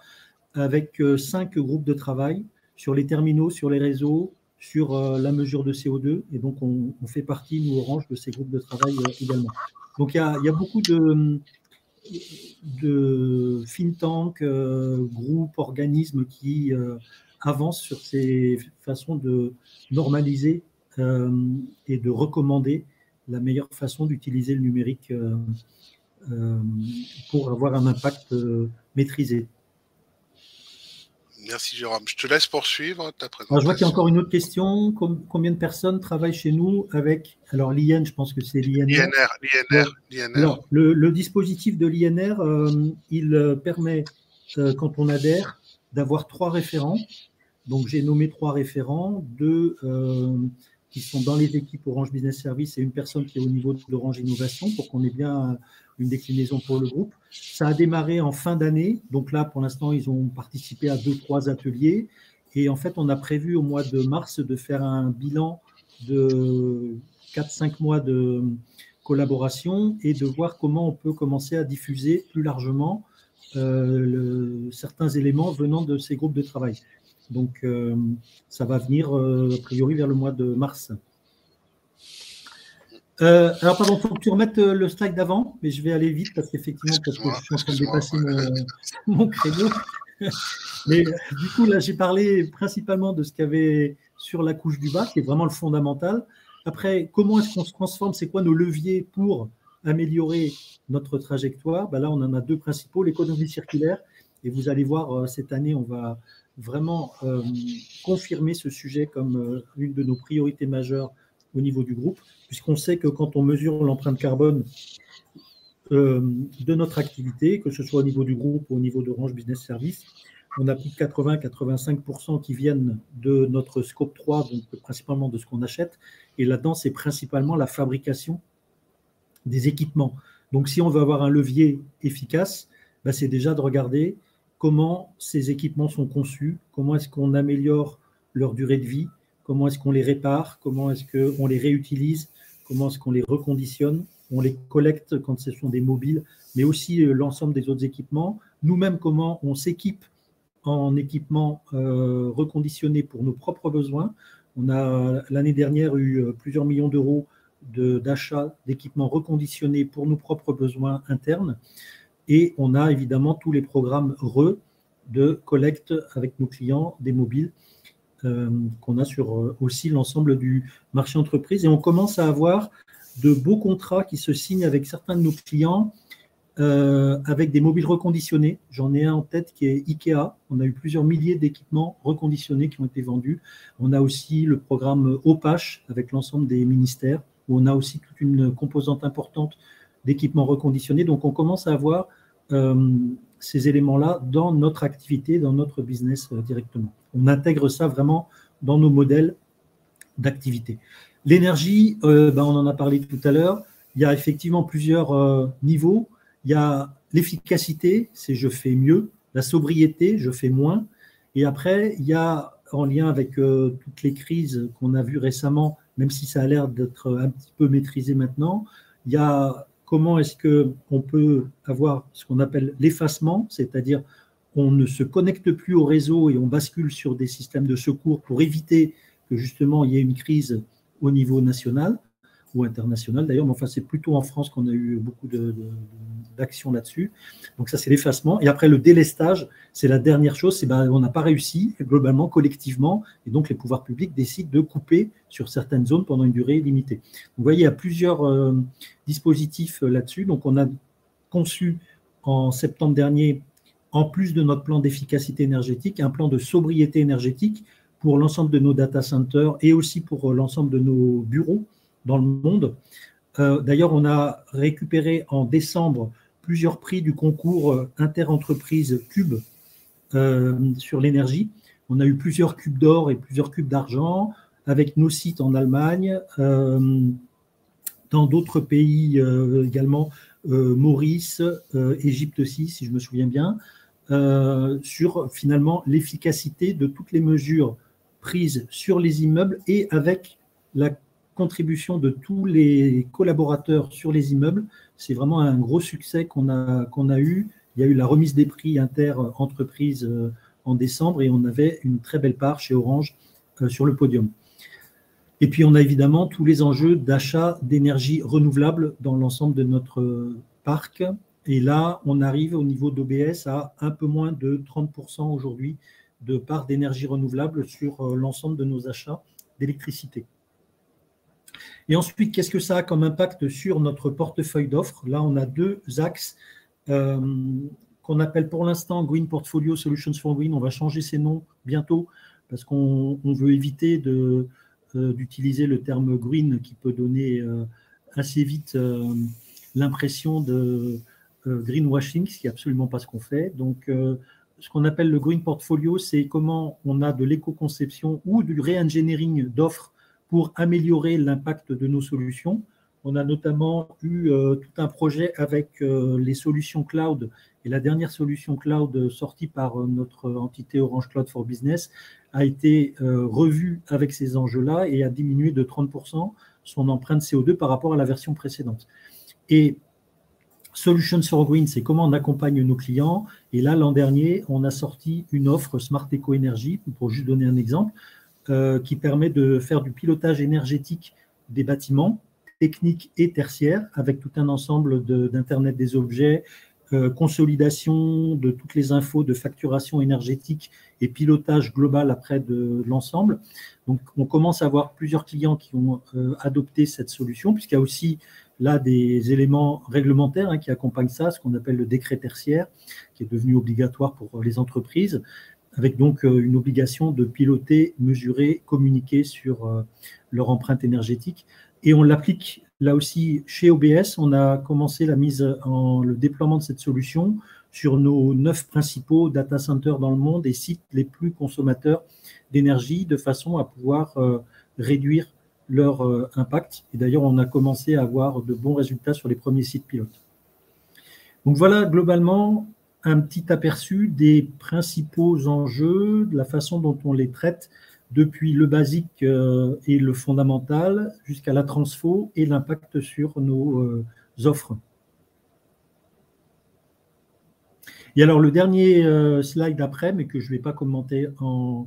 avec 5 groupes de travail sur les terminaux, sur les réseaux, sur la mesure de CO2. Et donc, on fait partie, nous, Orange, de ces groupes de travail également. Donc, il y a beaucoup de think tanks, groupes, organismes qui avancent sur ces façons de normaliser et de recommander la meilleure façon d'utiliser le numérique pour avoir un impact maîtrisé. Merci Jérôme. Je te laisse poursuivre ta présentation. Alors, je vois qu'il y a encore une autre question. Combien de personnes travaillent chez nous avec… Alors, l'IN, je pense que c'est l'INR. L'INR. Alors, le dispositif de l'INR, il permet, quand on adhère, d'avoir 3 référents. Donc, j'ai nommé 3 référents, 2 qui sont dans les équipes Orange Business Service et une personne qui est au niveau d'Orange Innovation pour qu'on ait bien une déclinaison pour le groupe. Ça a démarré en fin d'année. Donc là, pour l'instant, ils ont participé à 2-3 ateliers. Et en fait, on a prévu au mois de mars de faire un bilan de 4-5 mois de collaboration et de voir comment on peut commencer à diffuser plus largement certains éléments venant de ces groupes de travail. Donc, ça va venir, a priori, vers le mois de mars. Alors, pardon, il faut que tu remettes le slide d'avant, mais je vais aller vite parce qu'effectivement, parce que je suis en train de dépasser mon créneau. Mais du coup, là, j'ai parlé principalement de ce qu'il y avait sur la couche du bas, qui est vraiment le fondamental. Après, comment est-ce qu'on se transforme? C'est quoi nos leviers pour améliorer notre trajectoire? Ben là, on en a 2 principaux, l'économie circulaire. Et vous allez voir, cette année, on va vraiment confirmer ce sujet comme une de nos priorités majeures au niveau du groupe, puisqu'on sait que quand on mesure l'empreinte carbone de notre activité, que ce soit au niveau du groupe ou au niveau d'Orange Business Service, on a plus de 80-85% qui viennent de notre scope 3, donc principalement de ce qu'on achète. Et là-dedans, c'est principalement la fabrication des équipements. Donc, si on veut avoir un levier efficace, ben, c'est déjà de regarder comment ces équipements sont conçus, comment est-ce qu'on améliore leur durée de vie, comment est-ce qu'on les répare, comment est-ce qu'on les réutilise, comment est-ce qu'on les reconditionne, on les collecte quand ce sont des mobiles, mais aussi l'ensemble des autres équipements. Nous-mêmes, comment on s'équipe en équipements reconditionnés pour nos propres besoins. On a l'année dernière eu plusieurs millions d'euros d'achat d'équipements reconditionnés pour nos propres besoins internes. Et on a évidemment tous les programmes de collecte avec nos clients des mobiles qu'on a sur aussi l'ensemble du marché entreprise. Et on commence à avoir de beaux contrats qui se signent avec certains de nos clients avec des mobiles reconditionnés. J'en ai un en tête qui est Ikea. On a eu plusieurs milliers d'équipements reconditionnés qui ont été vendus. On a aussi le programme OPACH avec l'ensemble des ministères où on a aussi toute une composante importante d'équipements reconditionnés. Donc, on commence à avoir ces éléments-là dans notre activité, dans notre business directement. On intègre ça vraiment dans nos modèles d'activité. L'énergie, on en a parlé tout à l'heure. Il y a effectivement plusieurs niveaux. Il y a l'efficacité, c'est je fais mieux. La sobriété, je fais moins. Et après, il y a, en lien avec toutes les crises qu'on a vues récemment, même si ça a l'air d'être un petit peu maîtrisé maintenant, il y a comment est-ce qu'on peut avoir ce qu'on appelle l'effacement, c'est-à-dire on ne se connecte plus au réseau et on bascule sur des systèmes de secours pour éviter que justement il y ait une crise au niveau national ou international d'ailleurs, mais enfin c'est plutôt en France qu'on a eu beaucoup d'actions là-dessus. Donc ça c'est l'effacement. Et après le délestage, c'est la dernière chose, c'est on n'a pas réussi globalement, collectivement, et donc les pouvoirs publics décident de couper sur certaines zones pendant une durée limitée. Vous voyez, il y a plusieurs dispositifs là-dessus. Donc on a conçu en septembre dernier en plus de notre plan d'efficacité énergétique, un plan de sobriété énergétique pour l'ensemble de nos data centers et aussi pour l'ensemble de nos bureaux dans le monde. D'ailleurs, on a récupéré en décembre plusieurs prix du concours interentreprises Cube sur l'énergie. On a eu plusieurs cubes d'or et plusieurs cubes d'argent avec nos sites en Allemagne, dans d'autres pays également, Maurice, Égypte aussi, si je me souviens bien, sur finalement l'efficacité de toutes les mesures prises sur les immeubles et avec la contribution de tous les collaborateurs sur les immeubles. C'est vraiment un gros succès qu'on a eu. Il y a eu la remise des prix inter-entreprises en décembre et on avait une très belle part chez Orange sur le podium. Et puis, on a évidemment tous les enjeux d'achat d'énergie renouvelable dans l'ensemble de notre parc. Et là, on arrive au niveau d'OBS à un peu moins de 30% aujourd'hui de part d'énergie renouvelable sur l'ensemble de nos achats d'électricité. Et ensuite, qu'est-ce que ça a comme impact sur notre portefeuille d'offres? Là, on a deux axes qu'on appelle pour l'instant Green Portfolio Solutions for Green. On va changer ces noms bientôt parce qu'on veut éviter d'utiliser le terme green qui peut donner assez vite l'impression de greenwashing, ce qui n'est absolument pas ce qu'on fait. Donc, ce qu'on appelle le Green Portfolio, c'est comment on a de l'éco-conception ou du re-engineering d'offres pour améliorer l'impact de nos solutions. On a notamment eu tout un projet avec les solutions cloud et la dernière solution cloud sortie par notre entité Orange Cloud for Business a été revue avec ces enjeux-là et a diminué de 30% son empreinte CO2 par rapport à la version précédente. Et Solutions for Green, c'est comment on accompagne nos clients. Et là, l'an dernier, on a sorti une offre Smart Eco Energy, pour juste donner un exemple, qui permet de faire du pilotage énergétique des bâtiments, techniques et tertiaires, avec tout un ensemble d'Internet des objets, consolidation de toutes les infos de facturation énergétique et pilotage global après de l'ensemble. Donc, on commence à avoir plusieurs clients qui ont adopté cette solution, puisqu'il y a aussi là des éléments réglementaires qui accompagnent ça, ce qu'on appelle le décret tertiaire, qui est devenu obligatoire pour les entreprises, avec donc une obligation de piloter, mesurer, communiquer sur leur empreinte énergétique. Et on l'applique là aussi chez OBS. On a commencé le déploiement de cette solution sur nos 9 principaux data centers dans le monde et sites les plus consommateurs d'énergie, de façon à pouvoir réduire leur impact. Et d'ailleurs, on a commencé à avoir de bons résultats sur les premiers sites pilotes. Donc voilà, globalement, un petit aperçu des principaux enjeux, de la façon dont on les traite, depuis le basique et le fondamental jusqu'à la transfo et l'impact sur nos offres. Et alors, le dernier slide après, mais que je ne vais pas commenter en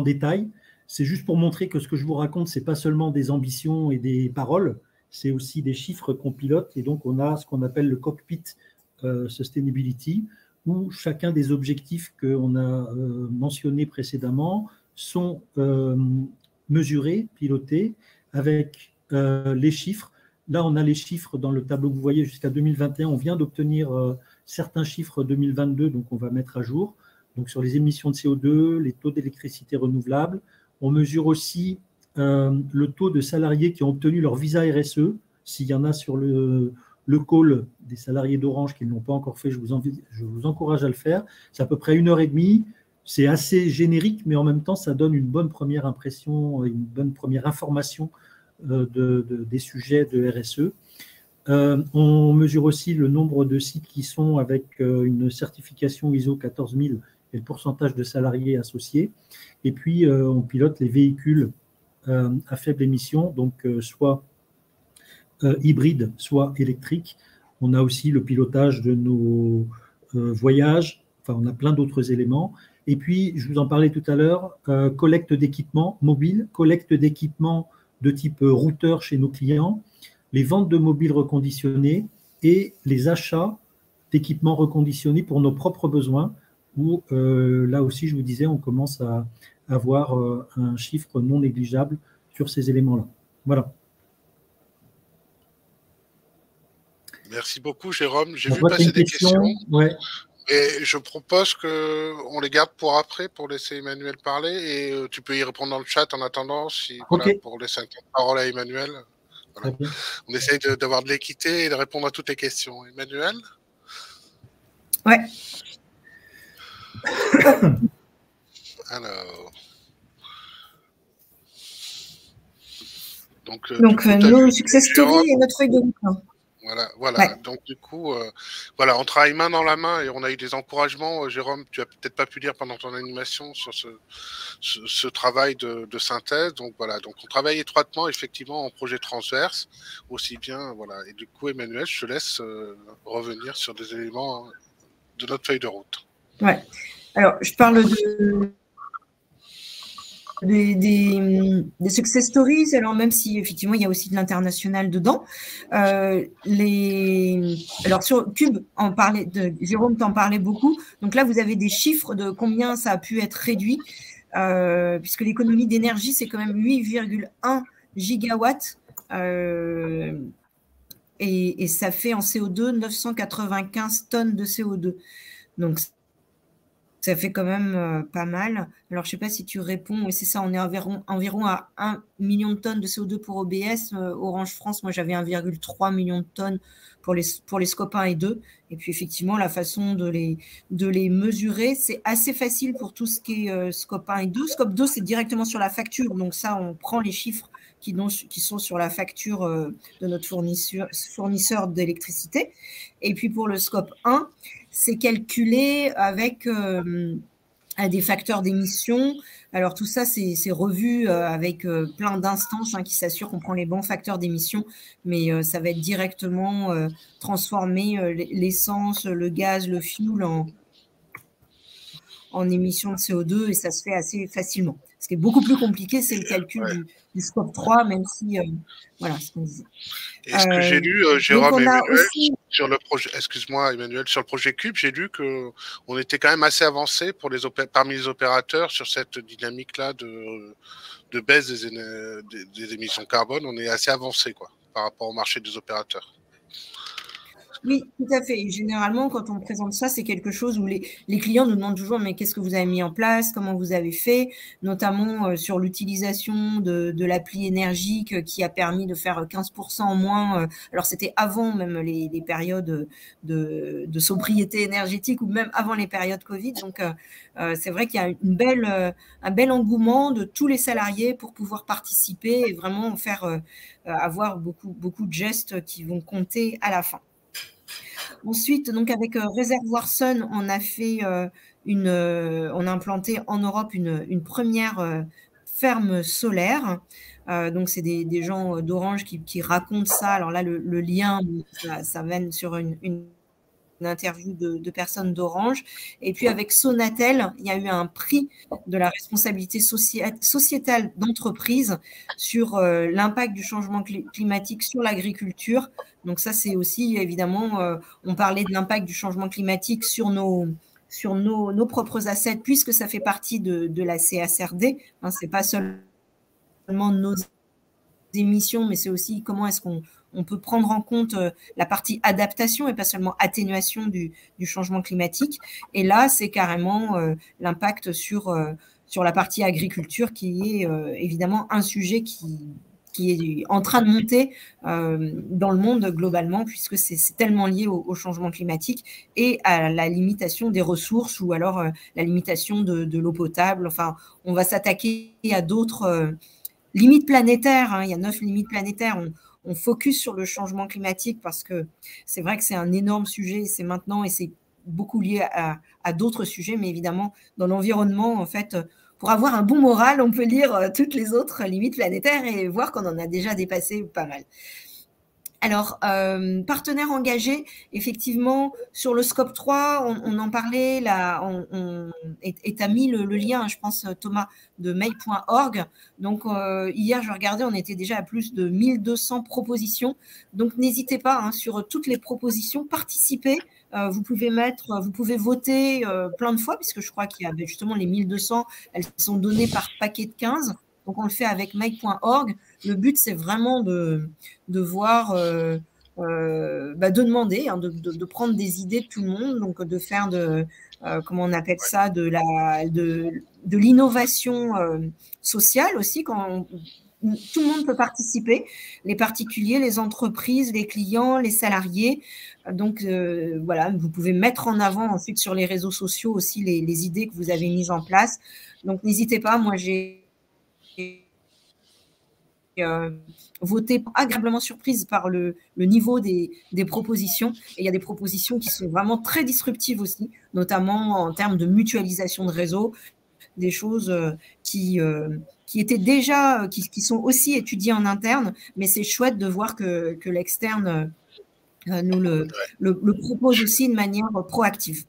détail, c'est juste pour montrer que ce que je vous raconte, ce n'est pas seulement des ambitions et des paroles, c'est aussi des chiffres qu'on pilote. Et donc, on a ce qu'on appelle le cockpit Sustainability, où chacun des objectifs qu'on a mentionnés précédemment sont mesurés, pilotés, avec les chiffres. Là, on a les chiffres dans le tableau que vous voyez jusqu'à 2021. On vient d'obtenir certains chiffres 2022, donc on va mettre à jour. Donc sur les émissions de CO2, les taux d'électricité renouvelable. On mesure aussi le taux de salariés qui ont obtenu leur visa RSE. S'il y en a sur le call des salariés d'Orange qui ne l'ont pas encore fait, je vous encourage à le faire. C'est à peu près 1h30. C'est assez générique, mais en même temps, ça donne une bonne première impression, une bonne première information des sujets de RSE. On mesure aussi le nombre de sites qui sont avec une certification ISO 14000 et le pourcentage de salariés associés. Et puis, on pilote les véhicules à faible émission, donc soit hybrides, soit électriques. On a aussi le pilotage de nos voyages. Enfin, on a plein d'autres éléments. Et puis, je vous en parlais tout à l'heure, collecte d'équipements mobiles, collecte d'équipements de type routeur chez nos clients, les ventes de mobiles reconditionnés et les achats d'équipements reconditionnés pour nos propres besoins, où là aussi, je vous disais, on commence à avoir un chiffre non négligeable sur ces éléments-là. Voilà. Merci beaucoup, Jérôme. J'ai On vu voit passer une des question. questions. Ouais. Et je propose qu'on les garde pour après, pour laisser Emmanuel parler. Et tu peux y répondre dans le chat en attendant, voilà, Ok. pour laisser un temps de parole à Emmanuel. Voilà. Très bien. On essaye d'avoir de l'équité et de répondre à toutes les questions. Emmanuel? Ouais. Alors. Donc nos success stories et notre feuille de route. Voilà. Ouais. Donc du coup, voilà, on travaille main dans la main et on a eu des encouragements. Jérôme, tu as peut-être pas pu dire pendant ton animation sur ce travail de synthèse. Donc voilà, donc on travaille étroitement effectivement en projet transverse, aussi bien voilà. Et du coup, Emmanuel, je te laisse revenir sur des éléments de notre feuille de route. Ouais. Alors, je parle des success stories, alors même si effectivement il y a aussi de l'international dedans. Alors sur Cube, Jérôme t'en parlait beaucoup. Donc là, vous avez des chiffres de combien ça a pu être réduit, puisque l'économie d'énergie, c'est quand même 8,1 gigawatts. Et ça fait en CO2 995 tonnes de CO2. Donc, ça fait quand même pas mal. Alors, je ne sais pas si tu réponds, mais c'est ça, on est environ à 1 million de tonnes de CO2 pour OBS. Orange France, moi, j'avais 1,3 million de tonnes pour les scopes 1 et 2. Et puis, effectivement, la façon de les mesurer, c'est assez facile pour tout ce qui est scope 1 et 2. Scope 2, c'est directement sur la facture. Donc, ça, on prend les chiffres qui sont sur la facture de notre fournisseur d'électricité. Et puis, pour le scope 1, c'est calculé avec des facteurs d'émission. Alors, tout ça, c'est revu avec plein d'instances qui s'assurent qu'on prend les bons facteurs d'émission, mais ça va être directement transformer l'essence, le gaz, le fuel en émissions de CO2 et ça se fait assez facilement. Ce qui est beaucoup plus compliqué, c'est le calcul du scope 3, même si, voilà ce qu'on disait. Et ce que j'ai lu, Jérôme et Emmanuel, aussi... sur le projet, excuse-moi Emmanuel, sur le projet Cube, j'ai lu qu'on était quand même assez avancé parmi les opérateurs sur cette dynamique-là de baisse des émissions carbone. On est assez avancé quoi, par rapport au marché des opérateurs. Oui, tout à fait. Et généralement, quand on présente ça, c'est quelque chose où les clients nous demandent toujours mais qu'est-ce que vous avez mis en place, comment vous avez fait, notamment sur l'utilisation de l'appli énergique qui a permis de faire 15% en moins. Alors, c'était avant même les périodes de sobriété énergétique ou même avant les périodes Covid. Donc, c'est vrai qu'il y a un bel engouement de tous les salariés pour pouvoir participer et vraiment faire avoir beaucoup de gestes qui vont compter à la fin. Ensuite, donc avec Réservoir Sun, on a fait on a implanté en Europe une première ferme solaire. Donc, c'est des gens d'Orange qui racontent ça. Alors là, le lien, ça mène sur une interview de personnes d'Orange. Et puis, avec Sonatel, il y a eu un prix de la responsabilité sociétale d'entreprise sur l'impact du changement climatique sur l'agriculture. Donc ça, c'est aussi, évidemment, on parlait de l'impact du changement climatique sur nos propres assets, puisque ça fait partie de la CSRD. Hein, ce n'est pas seulement nos émissions, mais c'est aussi comment est-ce qu'on peut prendre en compte la partie adaptation et pas seulement atténuation du changement climatique. Et là, c'est carrément l'impact sur la partie agriculture qui est évidemment un sujet qui est en train de monter dans le monde globalement, puisque c'est tellement lié au changement climatique et à la limitation des ressources ou alors la limitation de l'eau potable. Enfin, on va s'attaquer à d'autres limites planétaires. Hein. Il y a 9 limites planétaires. On focus sur le changement climatique parce que c'est vrai que c'est un énorme sujet, c'est maintenant et c'est beaucoup lié à d'autres sujets, mais évidemment, dans l'environnement, en fait, pour avoir un bon moral, on peut lire toutes les autres limites planétaires et voir qu'on en a déjà dépassé pas mal. Alors, partenaires engagés, effectivement, sur le scope 3, on en parlait, là, et tu as mis le lien, je pense, Thomas, de mail.org. Donc, hier, je regardais, on était déjà à plus de 1200 propositions. Donc, n'hésitez pas, sur toutes les propositions, participez. Vous pouvez voter plein de fois, puisque je crois qu'il y a justement les 1200, elles sont données par paquet de 15. Donc, on le fait avec make.org. Le but, c'est vraiment de voir de demander, hein, de prendre des idées de tout le monde, donc de faire comment on appelle ça, de l'innovation sociale aussi, quand tout le monde peut participer, les particuliers, les entreprises, les clients, les salariés. Donc, voilà, vous pouvez mettre en avant ensuite sur les réseaux sociaux aussi les idées que vous avez mises en place. Donc, n'hésitez pas, moi j'ai voté agréablement surprise par le niveau des propositions. Et il y a des propositions qui sont vraiment très disruptives aussi, notamment en termes de mutualisation de réseau, des choses qui étaient déjà, qui sont aussi étudiées en interne, mais c'est chouette de voir que l'externe nous le propose aussi de manière proactive.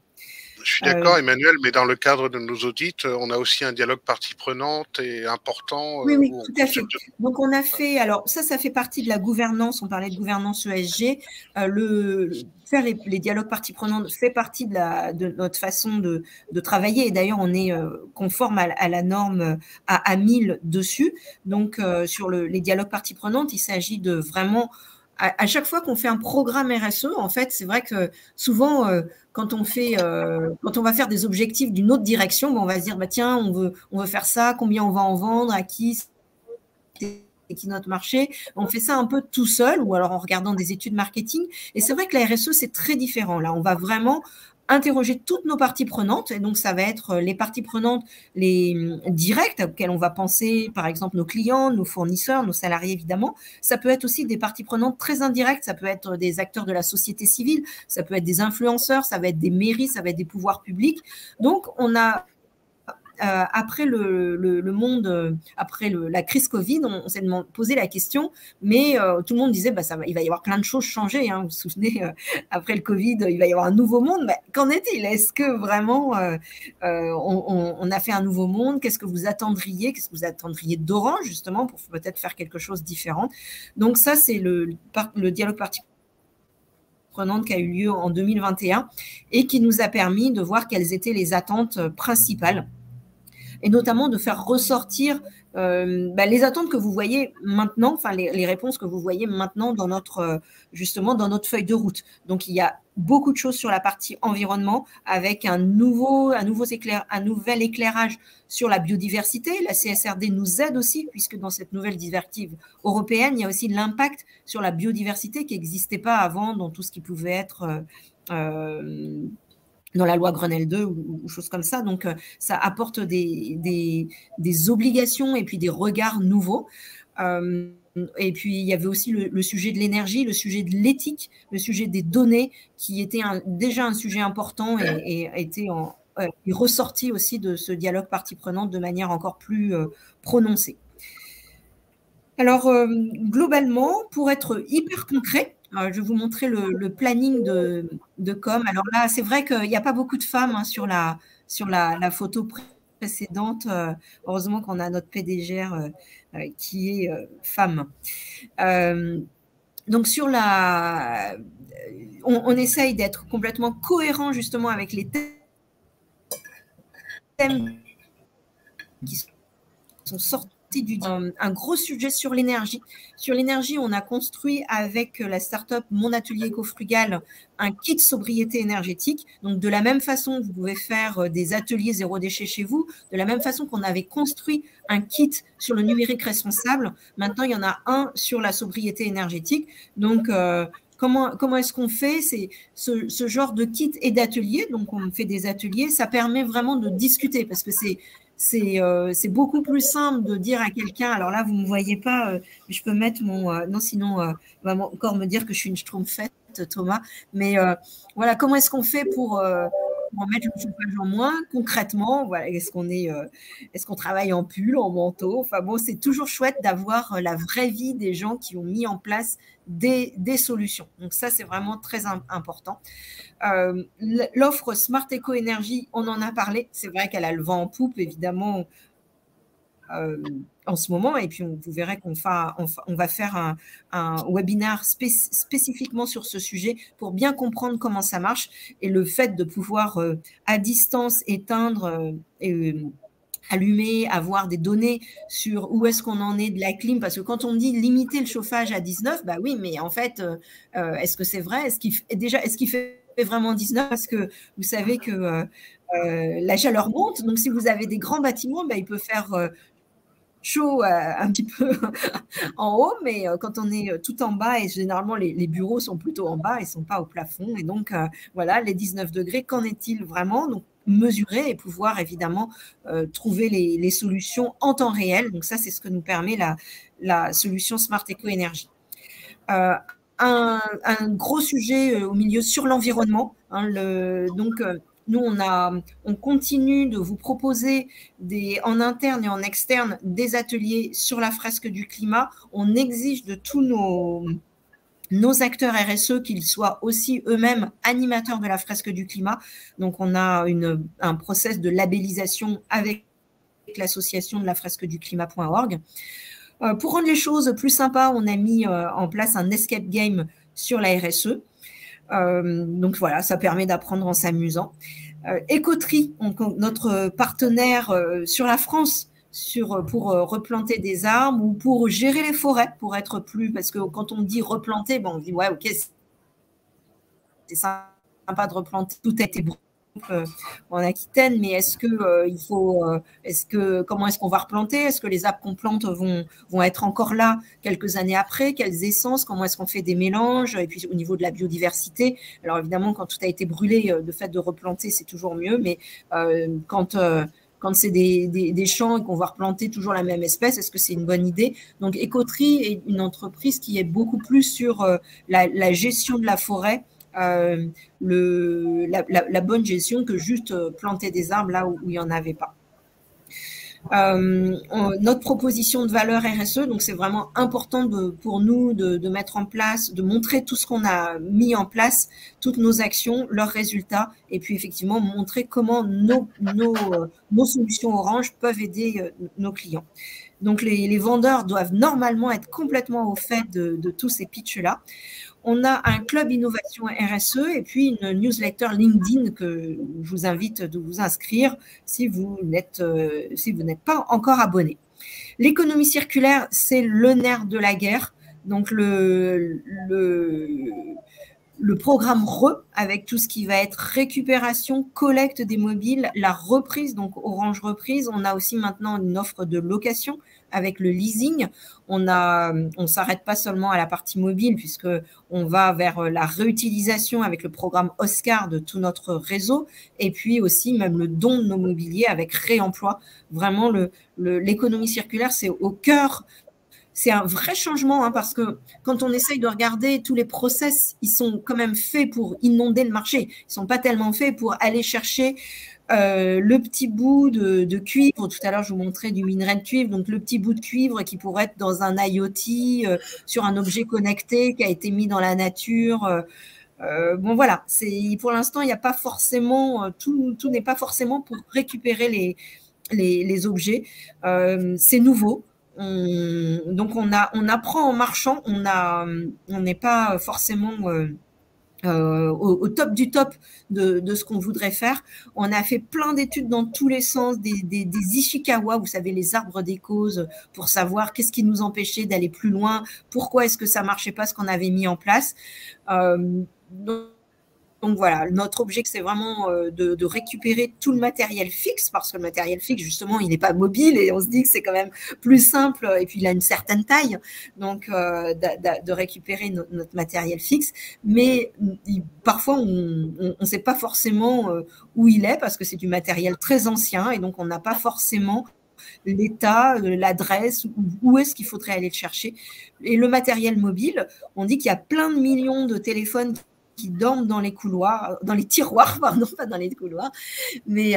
Je suis d'accord, Emmanuel, mais dans le cadre de nos audits, on a aussi un dialogue partie prenante et important. Oui, tout à fait. Donc, on a fait, alors ça fait partie de la gouvernance, on parlait de gouvernance ESG, faire les dialogues parties prenantes fait partie de notre façon de travailler, et d'ailleurs, on est conforme à la norme à 1000 dessus. Donc, sur les dialogues parties prenantes, il s'agit de vraiment, à chaque fois qu'on fait un programme RSE, en fait, c'est vrai que souvent, quand on va faire des objectifs d'une autre direction, on va se dire, tiens, on veut faire ça, combien on va en vendre, à qui, c'est qui notre marché. On fait ça un peu tout seul ou alors en regardant des études marketing. Et c'est vrai que la RSE, c'est très différent. Là, on va vraiment interroger toutes nos parties prenantes, et donc ça va être les parties prenantes, les directes auxquelles on va penser, par exemple nos clients, nos fournisseurs, nos salariés évidemment. Ça peut être aussi des parties prenantes très indirectes, ça peut être des acteurs de la société civile, ça peut être des influenceurs, ça va être des mairies, ça va être des pouvoirs publics. Donc on a après le monde, après la crise Covid, on s'est posé la question, mais tout le monde disait il va y avoir plein de choses changer. Hein, vous vous souvenez, après le Covid, il va y avoir un nouveau monde. Mais qu'en est-il? Est-ce que vraiment on a fait un nouveau monde? Qu'est-ce que vous attendriez? Qu'est-ce que vous attendriez d'Orange justement pour peut-être faire quelque chose de différent? Donc ça, c'est le dialogue partie prenante qui a eu lieu en 2021 et qui nous a permis de voir quelles étaient les attentes principales, et notamment de faire ressortir les attentes que vous voyez maintenant, enfin les réponses que vous voyez maintenant dans notre feuille de route. Donc, il y a beaucoup de choses sur la partie environnement avec un nouvel éclairage sur la biodiversité. La CSRD nous aide aussi, puisque dans cette nouvelle directive européenne, il y a aussi l'impact sur la biodiversité qui n'existait pas avant dans tout ce qui pouvait être dans la loi Grenelle 2 ou choses comme ça. Donc, ça apporte des obligations et puis des regards nouveaux. Et puis, il y avait aussi le sujet de l'énergie, le sujet de l'éthique, le sujet des données, qui était déjà un sujet important et a été ressorti aussi de ce dialogue partie prenante de manière encore plus prononcée. Alors, globalement, pour être hyper concret, je vais vous montrer le planning de com. Alors là, c'est vrai qu'il n'y a pas beaucoup de femmes hein, sur la photo précédente. Heureusement qu'on a notre PDG qui est femme. Donc, sur on essaye d'être complètement cohérent justement avec les thèmes qui sont sortis un gros sujet sur l'énergie. Sur l'énergie, on a construit avec la start-up Mon Atelier Éco-Frugal un kit sobriété énergétique. Donc, de la même façon, vous pouvez faire des ateliers zéro déchet chez vous. De la même façon qu'on avait construit un kit sur le numérique responsable, maintenant, il y en a un sur la sobriété énergétique. Donc, comment est-ce qu'on fait? C'est ce genre de kit et d'ateliers. Donc, on fait des ateliers. Ça permet vraiment de discuter parce que c'est beaucoup plus simple de dire à quelqu'un, alors là, vous ne me voyez pas, je peux mettre non, sinon, va encore me dire que je suis une schtroumpfette, Thomas, mais voilà, comment est-ce qu'on fait pour mettre le chauffage en moins concrètement? Voilà, est-ce qu'on travaille en pull, en manteau? Enfin bon, c'est toujours chouette d'avoir la vraie vie des gens qui ont mis en place des solutions. Donc ça, c'est vraiment très important. L'offre Smart Eco Énergie, on en a parlé. C'est vrai qu'elle a le vent en poupe, évidemment, en ce moment. Et puis, vous verrez qu'on va faire un webinaire spécifiquement sur ce sujet pour bien comprendre comment ça marche. Et le fait de pouvoir, à distance, éteindre allumer, avoir des données sur où est-ce qu'on en est de la clim, parce que quand on dit limiter le chauffage à 19, bah oui, mais en fait, est-ce que c'est vrai? Est-ce qu'il fait vraiment 19? Parce que vous savez que la chaleur monte, donc si vous avez des grands bâtiments, bah, il peut faire chaud un petit peu en haut, mais quand on est tout en bas, et généralement les bureaux sont plutôt en bas, ils ne sont pas au plafond, et donc voilà, les 19 degrés, qu'en est-il vraiment? Donc mesurer et pouvoir évidemment trouver les solutions en temps réel. Donc ça, c'est ce que nous permet la solution Smart Eco Energy. Un gros sujet au milieu sur l'environnement. Hein, donc nous, on continue de vous proposer en interne et en externe des ateliers sur la fresque du climat. On exige de tous nos acteurs RSE qu'ils soient aussi eux-mêmes animateurs de la fresque du climat. Donc, on a un process de labellisation avec l'association de la fresque du climat.org. Pour rendre les choses plus sympas, on a mis en place un escape game sur la RSE. Donc voilà, ça permet d'apprendre en s'amusant. Écoterie, notre partenaire sur la France, pour replanter des arbres ou pour gérer les forêts, pour être plus, parce que quand on dit replanter, bon, on dit ouais, ok, c'est sympa de replanter, tout a été brûlé en Aquitaine, mais comment est-ce qu'on va replanter? Est-ce que les arbres qu'on plante vont être encore là quelques années après? Quelles essences? Comment est-ce qu'on fait des mélanges? Et puis au niveau de la biodiversité, alors évidemment, quand tout a été brûlé, le fait de replanter, c'est toujours mieux, mais quand c'est des champs et qu'on va replanter toujours la même espèce, est-ce que c'est une bonne idée? Donc Écoterie est une entreprise qui est beaucoup plus sur la gestion de la forêt, la bonne gestion que juste planter des arbres là où il n'y en avait pas. Notre proposition de valeur RSE, donc c'est vraiment important pour nous de mettre en place, de montrer tout ce qu'on a mis en place, toutes nos actions, leurs résultats, et puis effectivement montrer comment nos solutions Orange peuvent aider nos clients. Donc les vendeurs doivent normalement être complètement au fait de tous ces pitchs-là. On a un club innovation RSE et puis une newsletter LinkedIn que je vous invite de vous inscrire si vous n'êtes pas encore abonné. L'économie circulaire, c'est le nerf de la guerre. Donc le programme RE, avec tout ce qui va être récupération, collecte des mobiles, la reprise, donc Orange Reprise. On a aussi maintenant une offre de location avec le leasing. On s'arrête pas seulement à la partie mobile, puisque on va vers la réutilisation avec le programme Oscar de tout notre réseau, et puis aussi même le don de nos mobiliers avec réemploi. Vraiment, l'économie circulaire, c'est au cœur. C'est un vrai changement, hein, parce que quand on essaye de regarder tous les process, ils sont quand même faits pour inonder le marché. Ils sont pas tellement faits pour aller chercher le petit bout de cuivre. Tout à l'heure, je vous montrais du minerai de cuivre. Donc, le petit bout de cuivre qui pourrait être dans un IoT, sur un objet connecté qui a été mis dans la nature. Bon, voilà. Pour l'instant, il n'y a pas forcément, tout n'est pas forcément pour récupérer les objets. C'est nouveau. Donc, on apprend en marchant. On n'est pas forcément au top du top de ce qu'on voudrait faire. On a fait plein d'études dans tous les sens, des Ishikawa, vous savez, les arbres des causes, pour savoir qu'est-ce qui nous empêchait d'aller plus loin, pourquoi est-ce que ça marchait pas ce qu'on avait mis en place. Donc voilà, notre objectif, c'est vraiment de récupérer tout le matériel fixe, parce que le matériel fixe, justement, il n'est pas mobile, et on se dit que c'est quand même plus simple, et puis il a une certaine taille, donc de récupérer notre matériel fixe. Mais parfois, on ne sait pas forcément où il est, parce que c'est du matériel très ancien, et donc on n'a pas forcément l'état, l'adresse, où est-ce qu'il faudrait aller le chercher. Et le matériel mobile, on dit qu'il y a plein de millions de téléphones qui dorment dans les couloirs, dans les tiroirs, pardon, pas dans les couloirs, mais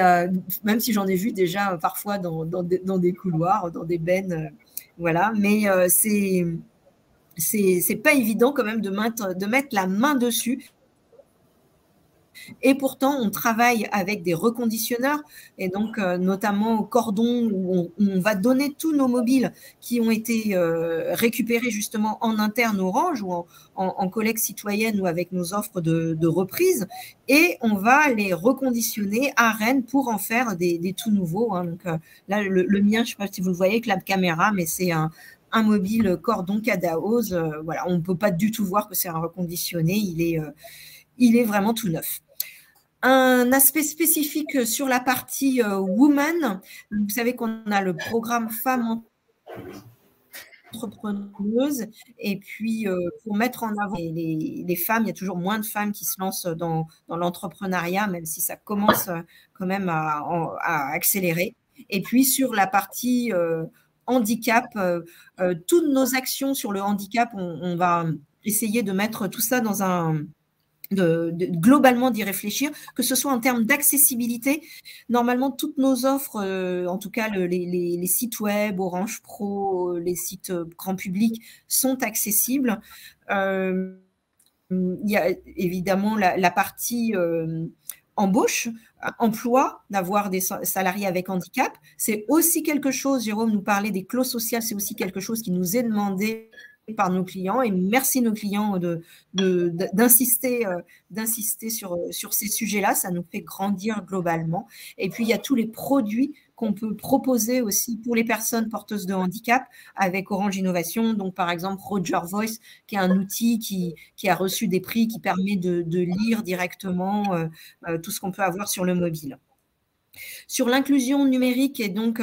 même si j'en ai vu déjà parfois dans des couloirs, dans des bennes, voilà, mais c'est pas évident quand même de mettre la main dessus. Et pourtant, on travaille avec des reconditionneurs et donc notamment au Cordon où on va donner tous nos mobiles qui ont été récupérés justement en interne Orange ou en collecte citoyenne ou avec nos offres de reprise et on va les reconditionner à Rennes pour en faire des tout nouveaux. Hein. Donc là, le mien, je ne sais pas si vous le voyez avec la caméra, mais c'est un mobile Cordon Cadaos. Voilà, on ne peut pas du tout voir que c'est un reconditionné. Il est vraiment tout neuf. Un aspect spécifique sur la partie woman. Vous savez qu'on a le programme Femmes entrepreneuses et puis pour mettre en avant les femmes, il y a toujours moins de femmes qui se lancent dans l'entrepreneuriat, même si ça commence quand même à accélérer. Et puis sur la partie handicap, toutes nos actions sur le handicap, on va essayer de mettre tout ça dans globalement d'y réfléchir, que ce soit en termes d'accessibilité. Normalement, toutes nos offres, en tout cas les sites web, Orange Pro, les sites grand public sont accessibles. Il y a évidemment la partie embauche, emploi, d'avoir des salariés avec handicap. C'est aussi quelque chose, Jérôme nous parlait des clauses sociales, c'est aussi quelque chose qui nous est demandé par nos clients et merci nos clients d'insister sur ces sujets-là, ça nous fait grandir globalement. Et puis il y a tous les produits qu'on peut proposer aussi pour les personnes porteuses de handicap avec Orange Innovation, donc par exemple Roger Voice, qui est un outil qui a reçu des prix, qui permet de lire directement tout ce qu'on peut avoir sur le mobile. Sur l'inclusion numérique, et donc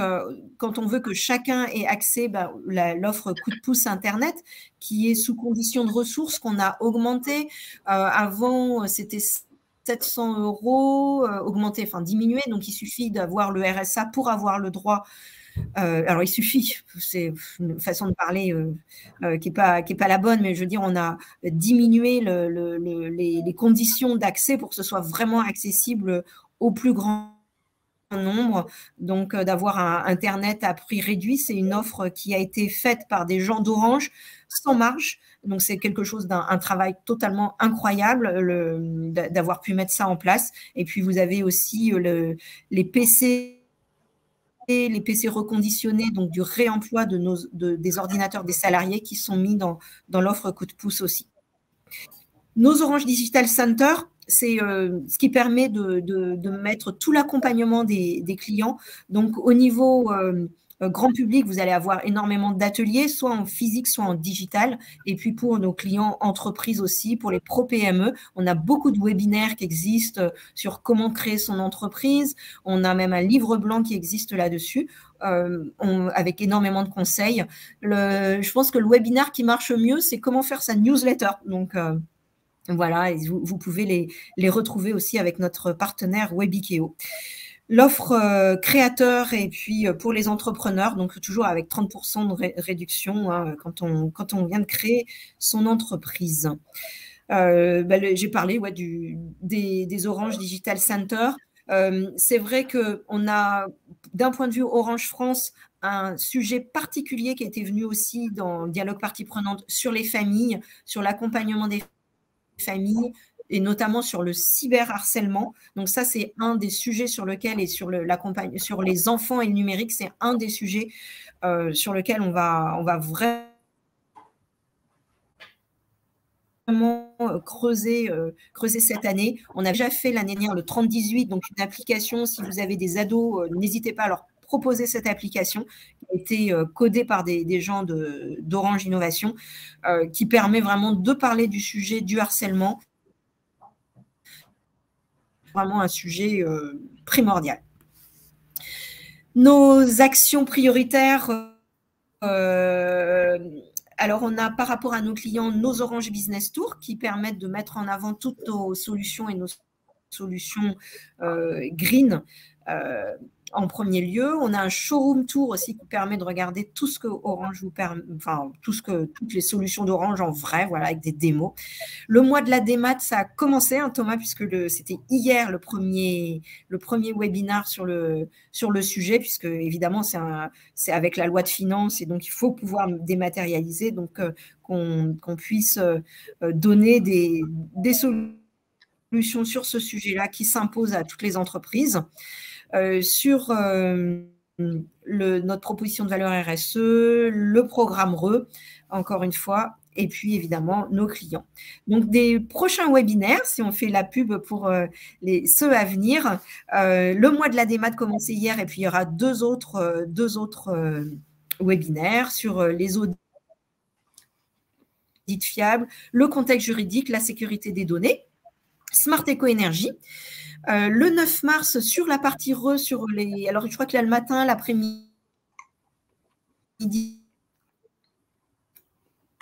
quand on veut que chacun ait accès, l'offre coup de pouce Internet, qui est sous condition de ressources, qu'on a augmenté. Avant, c'était 700 € augmenté, enfin diminué, donc il suffit d'avoir le RSA pour avoir le droit. Alors il suffit, c'est une façon de parler qui est pas la bonne, mais je veux dire, on a diminué les conditions d'accès pour que ce soit vraiment accessible au plus grand nombre, donc d'avoir un Internet à prix réduit, c'est une offre qui a été faite par des gens d'Orange sans marge, donc c'est quelque chose un travail totalement incroyable d'avoir pu mettre ça en place. Et puis vous avez aussi les PC reconditionnés, donc du réemploi des ordinateurs des salariés qui sont mis dans l'offre coup de pouce aussi. Nos Orange Digital Center, c'est ce qui permet de mettre tout l'accompagnement des clients. Donc, au niveau grand public, vous allez avoir énormément d'ateliers, soit en physique, soit en digital. Et puis, pour nos clients entreprises aussi, pour les pro-PME, on a beaucoup de webinaires qui existent sur comment créer son entreprise. On a même un livre blanc qui existe là-dessus, avec énormément de conseils. Je pense que le webinaire qui marche mieux, c'est comment faire sa newsletter. Donc, voilà, et vous pouvez les retrouver aussi avec notre partenaire Webikeo. L'offre créateur et puis pour les entrepreneurs, donc toujours avec 30% de réduction quand on vient de créer son entreprise. J'ai parlé des Orange Digital Center. C'est vrai qu'on a, d'un point de vue Orange France, un sujet particulier qui a été venu aussi dans Dialogue Parties Prenantes sur les familles, sur l'accompagnement des familles et notamment sur le cyberharcèlement. Donc ça, c'est un des sujets sur lequel, et sur sur les enfants et le numérique, c'est un des sujets sur lequel on va vraiment creuser cette année. On a déjà fait l'année dernière le 30-18, donc une application. Si vous avez des ados, n'hésitez pas à leur proposer cette application qui a été codée par des gens d'Orange Innovation, qui permet vraiment de parler du sujet du harcèlement. Vraiment un sujet primordial. Nos actions prioritaires, alors on a par rapport à nos clients nos Orange Business Tour qui permettent de mettre en avant toutes nos solutions et nos solutions green en premier lieu. On a un showroom tour aussi qui permet de regarder tout ce que Orange vous permet, enfin toutes les solutions d'Orange en vrai, voilà, avec des démos. Le mois de la démat, ça a commencé, hein, Thomas, puisque c'était hier le premier webinaire sur le sujet, puisque évidemment c'est avec la loi de finances et donc il faut pouvoir dématérialiser, donc qu'on puisse donner des solutions solutions sur ce sujet-là qui s'imposent à toutes les entreprises. Sur notre proposition de valeur RSE, le programme RE, encore une fois, et puis évidemment nos clients. Donc des prochains webinaires, si on fait la pub pour ceux à venir, le mois de la démat commencé hier, et puis il y aura deux autres webinaires sur les audits fiables, le contexte juridique, la sécurité des données, Smart Eco Énergie. Le 9 mars, sur la partie RE, sur les… Alors, je crois qu'il y a le matin, l'après-midi,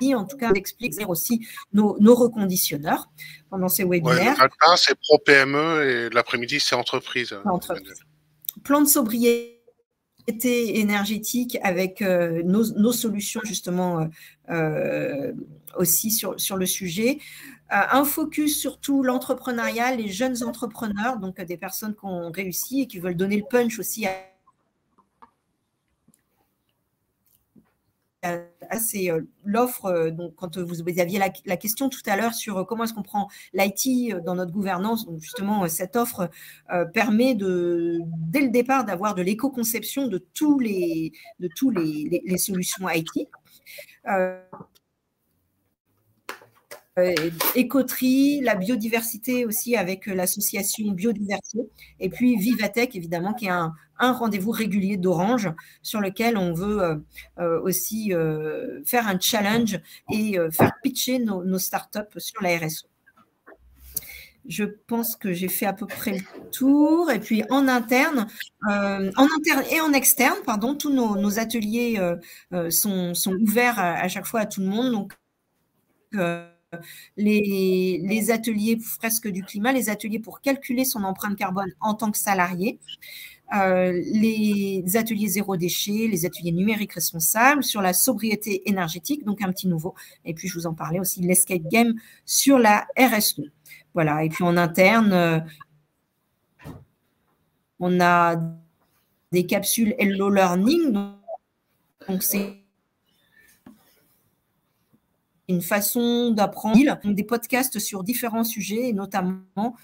en tout cas, on explique aussi nos reconditionneurs pendant ces webinaires. Ouais, le matin, c'est pro PME et l'après-midi, c'est entreprise. Plan de sobriété énergétique avec nos solutions, justement, aussi sur le sujet. Un focus sur tout l'entrepreneuriat, les jeunes entrepreneurs, donc des personnes qui ont réussi et qui veulent donner le punch aussi c'est l'offre. Donc, quand vous aviez la question tout à l'heure sur comment est-ce qu'on prend l'IT dans notre gouvernance, donc justement, cette offre permet dès le départ d'avoir de l'éco-conception de tous les solutions IT. Écoterie, la biodiversité aussi avec l'association Biodiversité, et puis Vivatech évidemment qui est un rendez-vous régulier d'Orange sur lequel on veut aussi faire un challenge et faire pitcher nos startups sur la RSE. Je pense que j'ai fait à peu près le tour. Et puis en interne et en externe, pardon, tous nos ateliers sont ouverts à chaque fois à tout le monde. Donc les ateliers fresques du climat, les ateliers pour calculer son empreinte carbone en tant que salarié, les ateliers zéro déchet, les ateliers numériques responsables sur la sobriété énergétique, donc un petit nouveau. Et puis, je vous en parlais aussi, l'escape game sur la RSE. Voilà. Et puis, en interne, on a des capsules Hello Learning. Donc, c'est une façon d'apprendre, des podcasts sur différents sujets, et notamment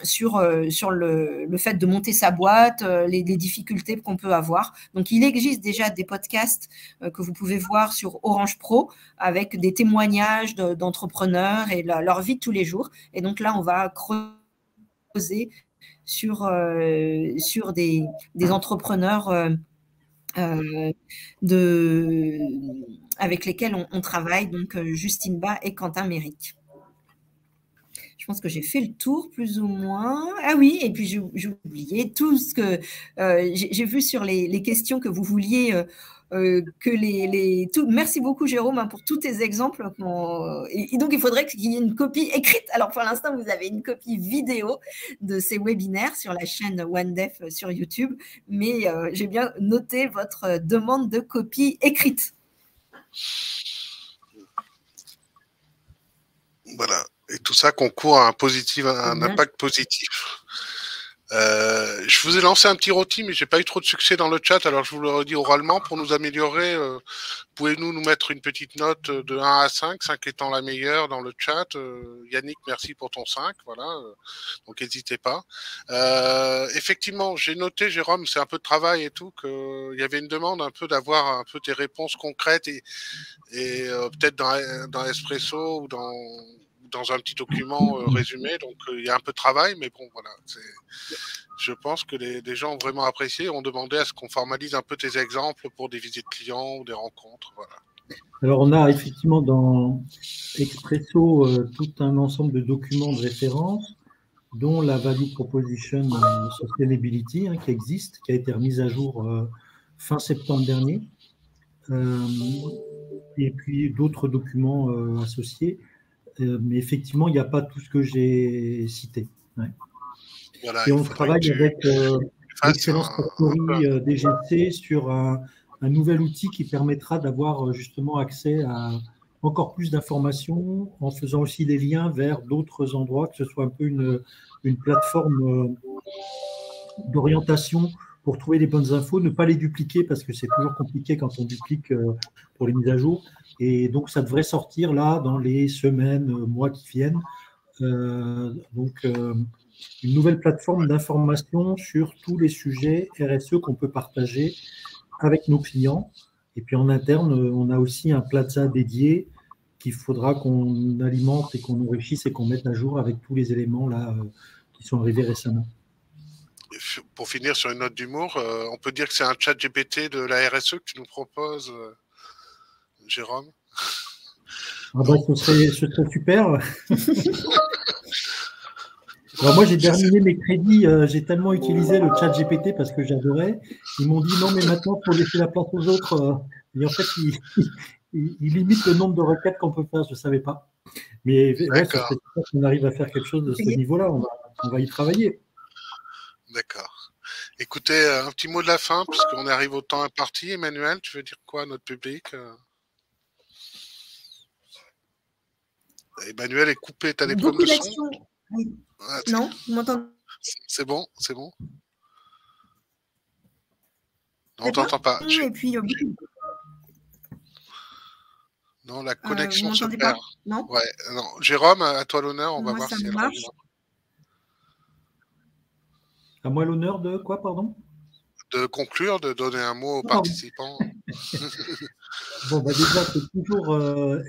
sur le fait de monter sa boîte, les difficultés qu'on peut avoir. Donc, il existe déjà des podcasts que vous pouvez voir sur Orange Pro avec des témoignages d'entrepreneurs et leur vie de tous les jours. Et donc là, on va creuser sur des entrepreneurs avec lesquels on travaille, donc Justine Bas et Quentin Méric. Je pense que j'ai fait le tour, plus ou moins. Ah oui, et puis j'ai oublié tout ce que j'ai vu sur les questions que vous vouliez Merci beaucoup, Jérôme, pour tous tes exemples. Et donc, il faudrait qu'il y ait une copie écrite. Alors, pour l'instant, vous avez une copie vidéo de ces webinaires sur la chaîne OneDef sur YouTube, mais j'ai bien noté votre demande de copie écrite. Voilà. Et tout ça concourt à un impact positif. Je vous ai lancé un petit rôti, mais j'ai pas eu trop de succès dans le chat, alors je vous le redis oralement. Pour nous améliorer, pouvez-vous nous mettre une petite note de 1 à 5, 5 étant la meilleure dans le chat. Yannick, merci pour ton 5, voilà. Donc n'hésitez pas. Effectivement, j'ai noté, Jérôme, c'est un peu de travail et tout, qu'il y avait une demande un peu d'avoir un peu tes réponses concrètes et peut-être dans Espresso ou dans un petit document résumé, donc il y a un peu de travail, mais bon, voilà. Je pense que les gens ont vraiment apprécié, ont demandé à ce qu'on formalise un peu tes exemples pour des visites clients ou des rencontres, voilà. Alors, on a effectivement dans Expresso tout un ensemble de documents de référence, dont la Value Proposition Sustainability, qui existe, qui a été remise à jour fin septembre dernier, et puis d'autres documents associés. Mais effectivement, il n'y a pas tout ce que j'ai cité. Ouais. Voilà, et on travaille avec l'Excellence Factory DGC sur un nouvel outil qui permettra d'avoir justement accès à encore plus d'informations en faisant aussi des liens vers d'autres endroits, que ce soit un peu une plateforme d'orientation pour trouver les bonnes infos, ne pas les dupliquer parce que c'est toujours compliqué quand on duplique pour les mises à jour. Et donc, ça devrait sortir là dans les semaines, mois qui viennent une nouvelle plateforme d'information sur tous les sujets RSE qu'on peut partager avec nos clients. Et puis en interne, on a aussi un plaza dédié qu'il faudra qu'on alimente et qu'on enrichisse et qu'on mette à jour avec tous les éléments là qui sont arrivés récemment. Pour finir sur une note d'humour, on peut dire que c'est un chat GPT de la RSE que tu nous proposes, Jérôme. Ah bah, ce serait super. Alors moi, j'ai terminé mes crédits, j'ai tellement utilisé le chat GPT parce que j'adorais. Ils m'ont dit non, mais maintenant, il faut laisser la place aux autres. Et en fait, ils limitent le nombre de requêtes qu'on peut faire, je ne savais pas. Mais ouais, ce serait super qu'on arrive à faire quelque chose de ce niveau-là. On va y travailler. D'accord. Écoutez, un petit mot de la fin, puisqu'on arrive au temps imparti. Emmanuel, tu veux dire quoi à notre public? Emmanuel est coupé, tu as des problèmes de son? Oui. Non, vous m'entendez? C'est bon, c'est bon. Non, on t'entend pas. Et puis, non, la connexion se perd. Pas non, ouais, non. Jérôme, à toi l'honneur, on va voir si elle marche. À moi l'honneur de quoi, pardon? De conclure, de donner un mot aux participants. Bon, bah déjà, c'est toujours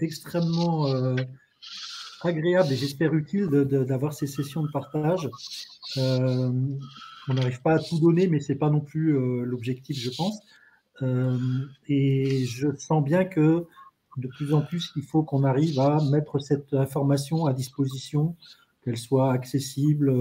extrêmement agréable et j'espère utile d'avoir ces sessions de partage. On n'arrive pas à tout donner, mais ce n'est pas non plus l'objectif, je pense. Et je sens bien que de plus en plus, il faut qu'on arrive à mettre cette information à disposition, qu'elle soit accessible,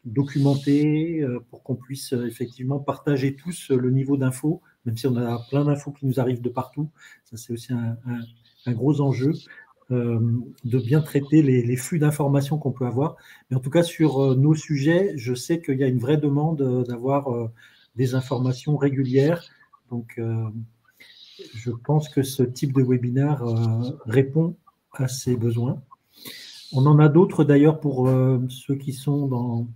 documentée, pour qu'on puisse effectivement partager tous le niveau d'infos, même si on a plein d'infos qui nous arrivent de partout. Ça, c'est aussi un gros enjeu. De bien traiter les flux d'informations qu'on peut avoir. Mais en tout cas, sur nos sujets, je sais qu'il y a une vraie demande d'avoir des informations régulières. Donc, je pense que ce type de webinaire répond à ces besoins. On en a d'autres d'ailleurs pour ceux qui sont dans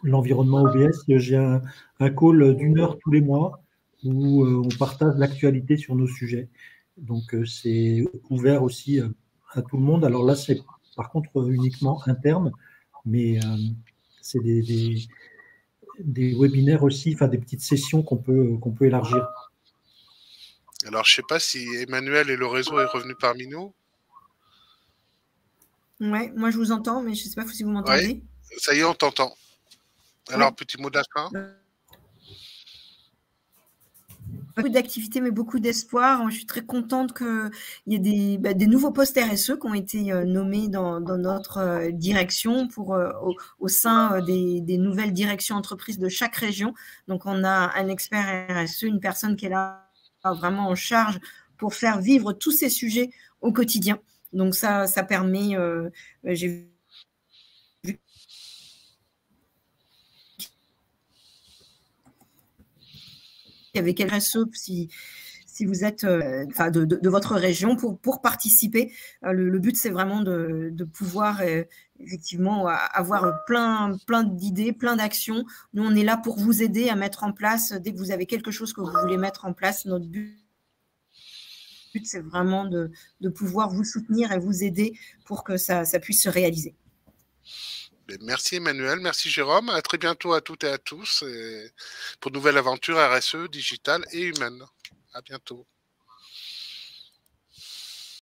l'environnement OBS. J'ai un call d'1 heure tous les mois où on partage l'actualité sur nos sujets. Donc, c'est ouvert aussi à tout le monde. Alors là, c'est par contre uniquement interne, mais c'est des webinaires aussi, enfin des petites sessions qu'on peut élargir. Alors, je ne sais pas si Emmanuel et le réseau est revenu parmi nous. Ouais, moi je vous entends, mais je ne sais pas si vous m'entendez. Ouais, ça y est, on t'entend. Alors, petit mot de la fin. Beaucoup d'activités, mais beaucoup d'espoir. Je suis très contente qu'il y ait des nouveaux postes RSE qui ont été nommés dans notre direction au sein des nouvelles directions entreprises de chaque région. Donc, on a un expert RSE, une personne qui est là vraiment en charge pour faire vivre tous ces sujets au quotidien. Donc, ça permet, j'ai vu avec RSE, si vous êtes de votre région pour participer. Le but, c'est vraiment de pouvoir effectivement avoir plein d'idées, plein d'actions. Nous, on est là pour vous aider à mettre en place, dès que vous avez quelque chose que vous voulez mettre en place, notre but, c'est vraiment de pouvoir vous soutenir et vous aider pour que ça puisse se réaliser. Merci Emmanuel, merci Jérôme. À très bientôt à toutes et à tous pour de nouvelles aventures RSE, digitales et humaines. À bientôt.